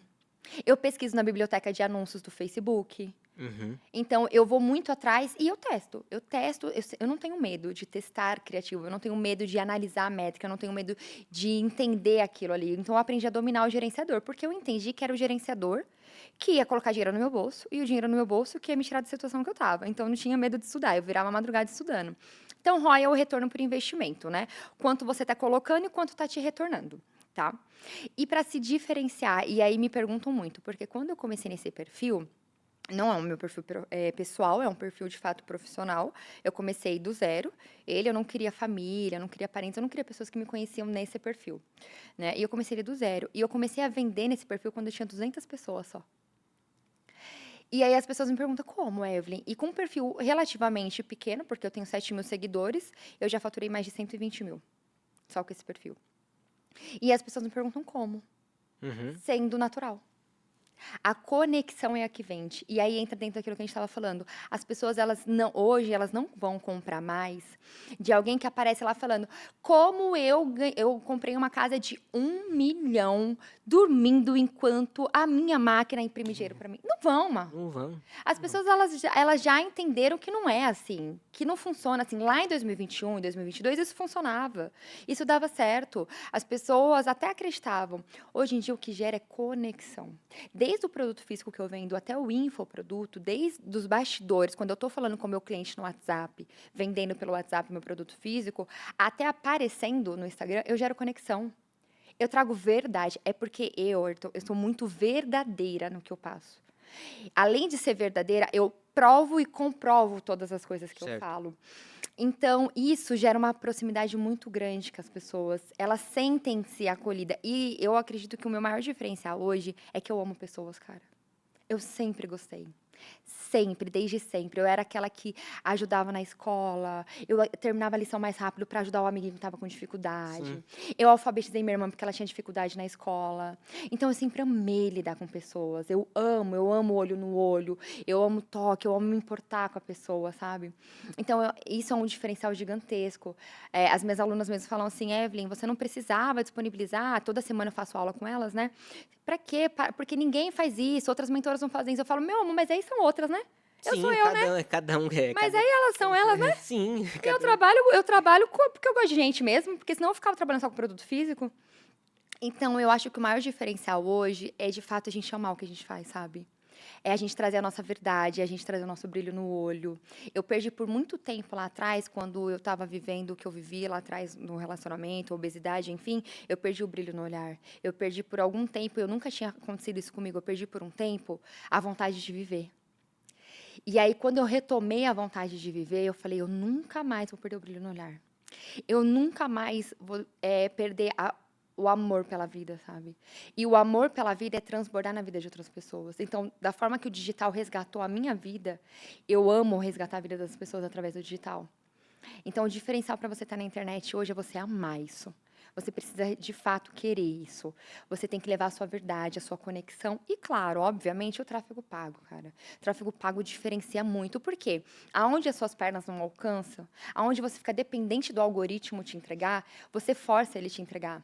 Eu pesquiso na biblioteca de anúncios do Facebook. Uhum. Então, eu vou muito atrás e eu testo. Eu não tenho medo de testar criativo, eu não tenho medo de analisar a métrica, eu não tenho medo de entender aquilo ali. Então, eu aprendi a dominar o gerenciador, porque eu entendi que era o gerenciador que ia colocar dinheiro no meu bolso, e o dinheiro no meu bolso que ia me tirar da situação que eu estava. Então, eu não tinha medo de estudar, eu virava madrugada estudando. Então, ROI é o retorno por investimento, né? Quanto você está colocando e quanto está te retornando, tá? E para se diferenciar, e aí me perguntam muito, porque quando eu comecei nesse perfil, não é o meu perfil pessoal, é um perfil de fato profissional. Eu comecei do zero. Eu não queria família, não queria parentes, eu não queria pessoas que me conheciam nesse perfil, né? E eu comecei ele do zero. E eu comecei a vender nesse perfil quando eu tinha 200 pessoas só. E aí as pessoas me perguntam, como, Evelyn? E com um perfil relativamente pequeno, porque eu tenho 7.000 seguidores, eu já faturei mais de 120 mil, só com esse perfil. E as pessoas me perguntam como? Uhum. Sendo natural. A conexão é a que vende. E aí entra dentro daquilo que a gente estava falando. As pessoas, hoje, elas não vão comprar mais de alguém que aparece lá falando como eu comprei uma casa de 1 milhão dormindo enquanto a minha máquina imprime dinheiro para mim. Não vão, Má. Não vão. As pessoas, elas já entenderam que não é assim, que não funciona assim. Lá em 2021 e 2022, isso funcionava. Isso dava certo. As pessoas até acreditavam. Hoje em dia, o que gera é conexão. desde o produto físico que eu vendo até o infoproduto, desde os bastidores, quando eu estou falando com o meu cliente no WhatsApp, vendendo pelo WhatsApp meu produto físico, até aparecendo no Instagram, eu gero conexão. Eu trago verdade. É porque eu sou muito verdadeira no que eu passo. Além de ser verdadeira, eu provo e comprovo todas as coisas que eu Certo. falo. Então, isso gera uma proximidade muito grande com as pessoas. Elas sentem-se acolhidas. E eu acredito que o meu maior diferencial hoje é que eu amo pessoas, cara. Eu sempre gostei. Sempre, desde sempre. Eu era aquela que ajudava na escola. Eu terminava a lição mais rápido para ajudar o amiguinho que estava com dificuldade. Sim. Eu alfabetizei minha irmã porque ela tinha dificuldade na escola. Então, eu sempre amei lidar com pessoas. Eu amo olho no olho. Eu amo toque, eu amo me importar com a pessoa, sabe? Então, isso é um diferencial gigantesco. As minhas alunas mesmo falam assim, Evelyn, você não precisava disponibilizar, toda semana eu faço aula com elas, né? Pra quê? Porque ninguém faz isso, outras mentoras não fazem isso. Eu falo, meu amor, mas aí são outras, né? Eu sou Sim, eu, né? cada um é. Mas aí elas são elas, né? Sim, E eu cada um. trabalho porque eu gosto de gente mesmo, porque senão eu ficava trabalhando só com produto físico. Então, eu acho que o maior diferencial hoje é, de fato, a gente amar o que a gente faz, sabe? É a gente trazer a nossa verdade, é a gente trazer o nosso brilho no olho. Eu perdi por muito tempo lá atrás, quando eu estava vivendo o que eu vivi lá atrás no relacionamento, obesidade, enfim, eu perdi o brilho no olhar. Eu perdi por algum tempo, eu nunca tinha acontecido isso comigo, eu perdi por um tempo a vontade de viver. E aí, quando eu retomei a vontade de viver, eu falei, eu nunca mais vou perder o brilho no olhar. Eu nunca mais vou perder o amor pela vida, sabe? E o amor pela vida é transbordar na vida de outras pessoas. Então, da forma que o digital resgatou a minha vida, eu amo resgatar a vida das pessoas através do digital. Então, o diferencial para você estar na internet hoje é você amar isso. Você precisa, de fato, querer isso. Você tem que levar a sua verdade, a sua conexão. E, claro, obviamente, o tráfego pago, cara. O tráfego pago diferencia muito. Por quê? Aonde as suas pernas não alcançam, aonde você fica dependente do algoritmo te entregar, você força ele te entregar.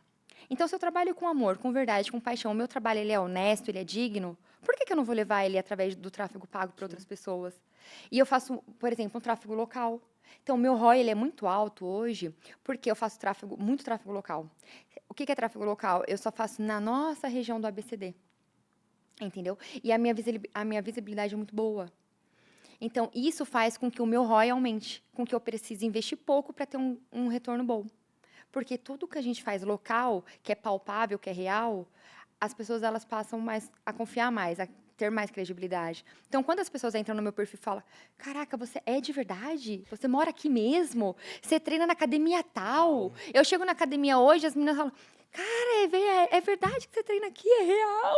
Então, se eu trabalho com amor, com verdade, com paixão, o meu trabalho ele é honesto, ele é digno, por que eu não vou levar ele através do tráfego pago para outras pessoas? E eu faço, por exemplo, um tráfego local. Então, o meu ROI ele é muito alto hoje, porque eu faço muito tráfego local. O que é tráfego local? Eu só faço na nossa região do ABCD. Entendeu? E a minha visibilidade é muito boa. Então, isso faz com que o meu ROI aumente, com que eu precise investir pouco para ter um retorno bom. Porque tudo que a gente faz local, que é palpável, que é real, as pessoas elas passam a confiar mais, a ter mais credibilidade. Então, quando as pessoas entram no meu perfil e falam, caraca, você é de verdade? Você mora aqui mesmo? Você treina na academia tal? Eu chego na academia hoje, as meninas falam, cara, é verdade que você treina aqui? É real?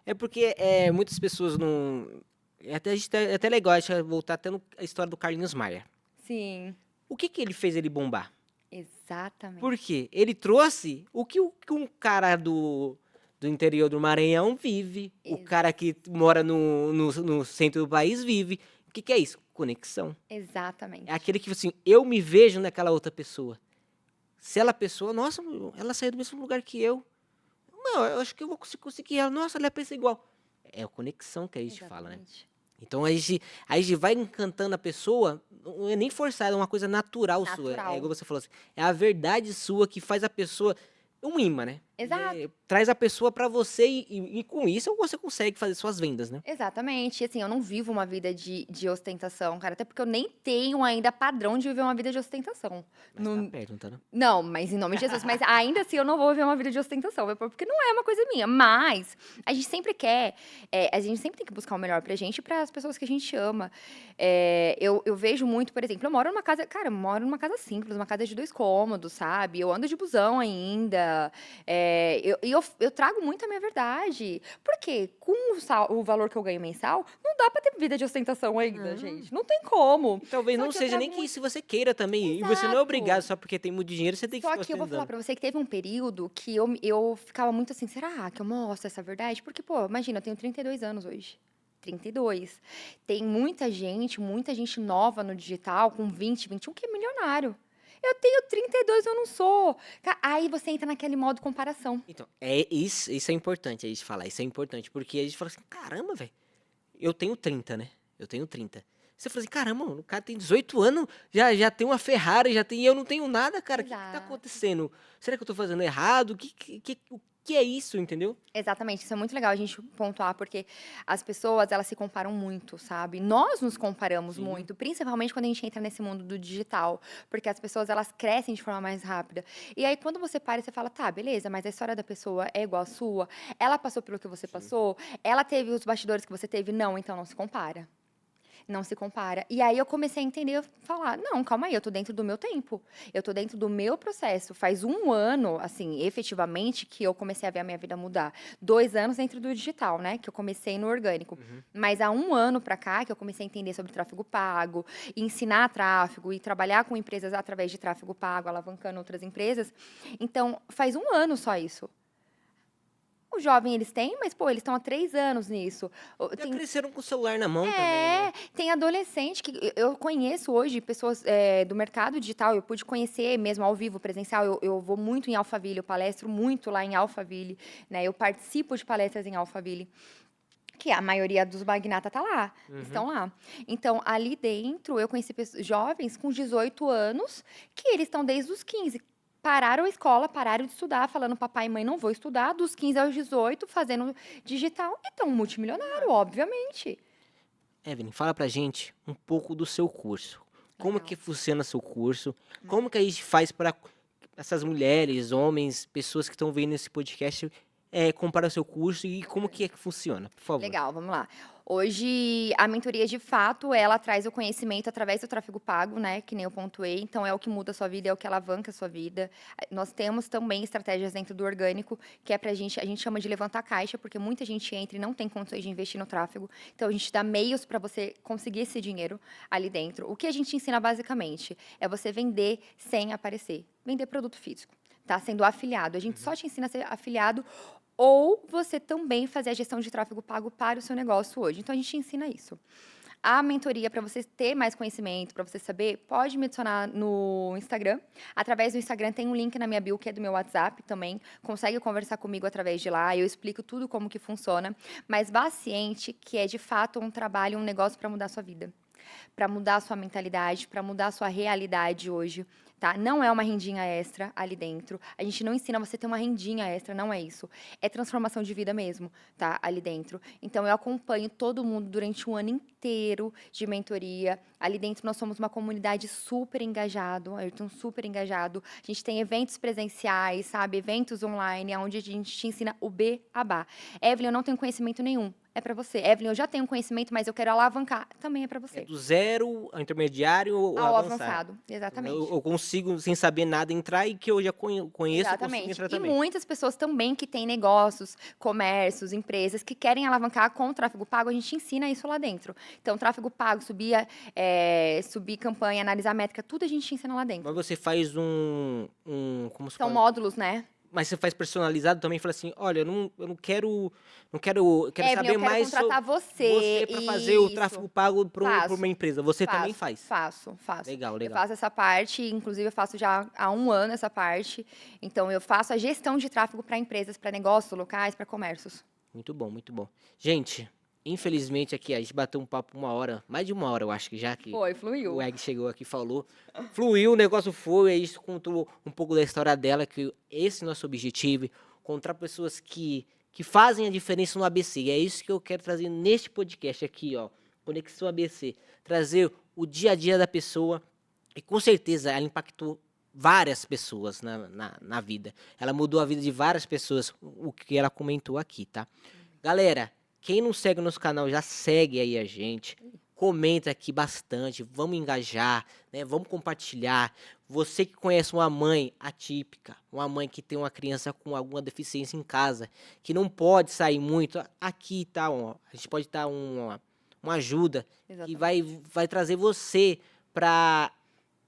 É porque muitas pessoas não. É até legal a gente voltar até na história do Carlinhos Maia. Sim, O que ele fez ele bombar? exatamente. Por quê? Ele trouxe o que um cara do interior do Maranhão vive, o cara que mora no centro do país vive. O que é isso? Conexão. Exatamente. É aquele que, assim, eu me vejo naquela outra pessoa. Se ela pessoa, nossa, ela saiu do mesmo lugar que eu. Não, eu acho que eu vou conseguir ela. Nossa, ela pensa igual. É a conexão que a gente fala, né? Exatamente. Então a gente vai encantando a pessoa, não é nem forçado, é uma coisa natural sua. É Natural. igual você falou assim, é a verdade sua que faz a pessoa um imã, né? Exato. Traz a pessoa pra você e com isso você consegue fazer suas vendas, né? Exatamente. E, assim, eu não vivo uma vida de ostentação, cara. Até porque eu nem tenho ainda padrão de viver uma vida de ostentação. Mas tá perto, não tá? Não? Não, mas em nome de Jesus. Mas ainda assim eu não vou viver uma vida de ostentação, porque não é uma coisa minha. Mas a gente sempre quer, a gente sempre tem que buscar o melhor pra gente e pras pessoas que a gente ama. Eu vejo muito, por exemplo, eu moro numa casa, cara, eu moro numa casa simples, uma casa de 2 cômodos, sabe? Eu ando de busão ainda. Eu trago muito a minha verdade. Porque com o valor que eu ganho mensal, não dá pra ter vida de ostentação ainda, Não. gente. Não tem como. E talvez Só não que eu seja trago nem que muito. se você queira também. E você não é Exato. obrigado, só porque tem muito dinheiro, você tem que Só ficar que eu vou falar ostentando. pra você que teve um período que eu ficava muito assim, será que eu mostro essa verdade? Porque, pô, imagina, eu tenho 32 anos hoje. 32. Tem muita gente nova no digital, com 20, 21, que é milionário. Eu tenho 32, eu não sou. Aí você entra naquele modo comparação. Então, isso é importante a gente falar, isso é importante, porque a gente fala assim, caramba, velho, eu tenho 30, né? Eu tenho 30. Você fala assim, caramba, mano, o cara tem 18 anos, já tem uma Ferrari, e eu não tenho nada, cara. O que tá Exato. acontecendo? Será que eu tô fazendo errado? O que é isso, entendeu? Exatamente, isso é muito legal a gente pontuar, porque as pessoas, elas se comparam muito, sabe? Nós nos comparamos Sim. muito, principalmente quando a gente entra nesse mundo do digital, porque as pessoas, elas crescem de forma mais rápida. E aí, quando você para e você fala, tá, beleza, mas a história da pessoa é igual à sua, ela passou pelo que você passou, ela teve os bastidores que você teve, não, então não se compara. Não se compara. E aí eu comecei a entender, falar, não, calma aí, eu tô dentro do meu tempo. Eu tô dentro do meu processo. Faz 1 ano, assim, efetivamente, que eu comecei a ver a minha vida mudar. 2 anos dentro do digital, né? Que eu comecei no orgânico. Mas há 1 ano pra cá, que eu comecei a entender sobre tráfego pago, ensinar tráfego e trabalhar com empresas através de tráfego pago, alavancando outras empresas. Então, faz 1 ano só isso. O jovem eles têm, mas, pô, eles estão há 3 anos nisso. Já cresceram com o celular na mão também, né? Tem adolescente que eu conheço hoje, pessoas do mercado digital, eu pude conhecer mesmo ao vivo, presencial, eu vou muito em Alphaville, eu palestro muito lá em Alphaville, né? Eu participo de palestras em Alphaville, que a maioria dos magnatas tá lá, estão lá. Então, ali dentro, eu conheci jovens com 18 anos, que eles estão desde os 15. Pararam a escola, pararam de estudar, falando papai e mãe não vou estudar, dos 15 aos 18, fazendo digital, e estão multimilionário, obviamente. Evelyn, fala pra gente um pouco do seu curso. Como Legal. que funciona seu curso? Como que a gente faz para essas mulheres, homens, pessoas que estão vendo esse podcast comprar o seu curso e como que é que funciona, por favor? Legal, vamos lá. Hoje, a mentoria, de fato, ela traz o conhecimento através do tráfego pago, né? Que nem eu pontuei. Então, é o que muda a sua vida, é o que alavanca a sua vida. Nós temos também estratégias dentro do orgânico, que é pra gente, a gente chama de levantar caixa, porque muita gente entra e não tem condições de investir no tráfego. Então, a gente dá meios para você conseguir esse dinheiro ali dentro. O que a gente ensina, basicamente, é você vender sem aparecer. Vender produto físico, tá? Sendo afiliado. A gente só te ensina a ser afiliado ou você também fazer a gestão de tráfego pago para o seu negócio hoje. Então, a gente ensina isso. A mentoria, para você ter mais conhecimento, para você saber, pode me adicionar no Instagram. Através do Instagram tem um link na minha bio, que é do meu WhatsApp também. Consegue conversar comigo através de lá. Eu explico tudo como que funciona. Mas vá ciente que é, de fato, um trabalho, um negócio para mudar a sua vida. Para mudar a sua mentalidade, para mudar a sua realidade hoje, tá? Não é uma rendinha extra ali dentro. A gente não ensina você a ter uma rendinha extra, não é isso. É transformação de vida mesmo, tá? Ali dentro. Então, eu acompanho todo mundo durante 1 ano inteiro de mentoria. Ali dentro, nós somos uma comunidade super engajado, Ayrton, super engajado. A gente tem eventos presenciais, sabe? Eventos online, onde a gente te ensina o beabá. Evelyn, eu não tenho conhecimento nenhum. É para você. Evelyn, eu já tenho conhecimento, mas eu quero alavancar. Também é para você. É do zero ao intermediário ou Ao avançado. avançado, exatamente. Eu consigo, sem saber nada, entrar e que eu já conheço, eu consigo Exatamente. entrar E também. muitas pessoas também que têm negócios, comércios, empresas que querem alavancar com o tráfego pago, a gente ensina isso lá dentro. Então, tráfego pago, subir campanha, analisar métrica, tudo a gente ensina lá dentro. Mas você faz como se São fala? módulos, né? Mas você faz personalizado também, fala assim, olha, eu quero eu quero Evelyn, saber eu quero mais sobre contratar você. para fazer o Isso. tráfego pago para Faço. uma empresa. Você também faz? Faço. Legal, Eu legal. faço essa parte, inclusive eu faço já há 1 ano essa parte. Então, eu faço a gestão de tráfego para empresas, para negócios locais, para comércios. Muito bom, muito bom. Gente, infelizmente aqui a gente bateu um papo 1 hora, mais de 1 hora eu acho que já que Foi, fluiu. o Egg chegou aqui e falou. Fluiu, o negócio foi, aí isso contou um pouco da história dela, que esse é o nosso objetivo, encontrar pessoas que fazem a diferença no ABC. E é isso que eu quero trazer neste podcast aqui, ó. Conexão ABC. Trazer o dia a dia da pessoa. E com certeza ela impactou várias pessoas na vida. Ela mudou a vida de várias pessoas, o que ela comentou aqui, tá? Galera, quem não segue o nosso canal, já segue aí a gente. Comenta aqui bastante, vamos engajar, né? Vamos compartilhar. Você que conhece uma mãe atípica, uma mãe que tem uma criança com alguma deficiência em casa, que não pode sair muito, aqui tá, ó, a gente pode dar uma ajuda que Exatamente. vai trazer você para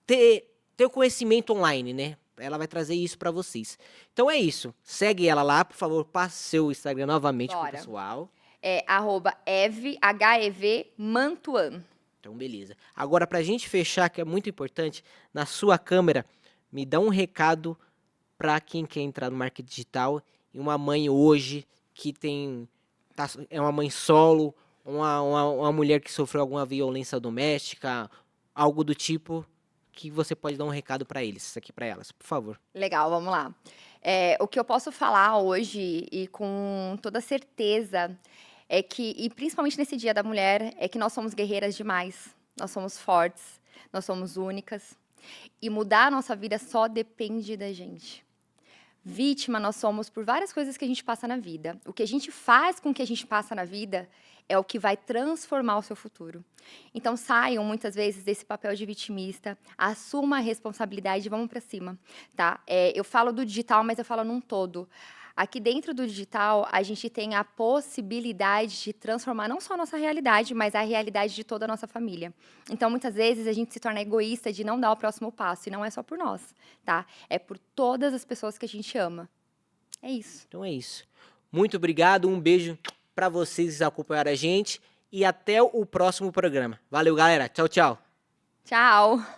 ter o conhecimento online, né? Ela vai trazer isso para vocês. Então é isso. Segue ela lá, por favor, passe seu Instagram novamente pro Bora. pessoal. É @Hev Mantuan. Então, beleza. Agora, pra gente fechar, que é muito importante, na sua câmera, me dá um recado para quem quer entrar no marketing digital e uma mãe hoje que é uma mãe solo, uma mulher que sofreu alguma violência doméstica, algo do tipo, que você pode dar um recado para eles, aqui para elas, por favor. Legal, vamos lá. O que eu posso falar hoje e com toda certeza é que, e principalmente nesse Dia da Mulher, é que nós somos guerreiras demais, nós somos fortes, nós somos únicas e mudar a nossa vida só depende da gente. Vítima nós somos por várias coisas que a gente passa na vida. O que a gente faz com o que a gente passa na vida é o que vai transformar o seu futuro. Então saiam muitas vezes desse papel de vitimista, assuma a responsabilidade e vamos para cima, tá? Eu falo do digital, mas eu falo num todo. Aqui dentro do digital, a gente tem a possibilidade de transformar não só a nossa realidade, mas a realidade de toda a nossa família. Então, muitas vezes, a gente se torna egoísta de não dar o próximo passo, e não é só por nós, tá? É por todas as pessoas que a gente ama. É isso. Então é isso. Muito obrigado, um beijo para vocês que acompanharam a gente e até o próximo programa. Valeu, galera. Tchau, tchau. Tchau!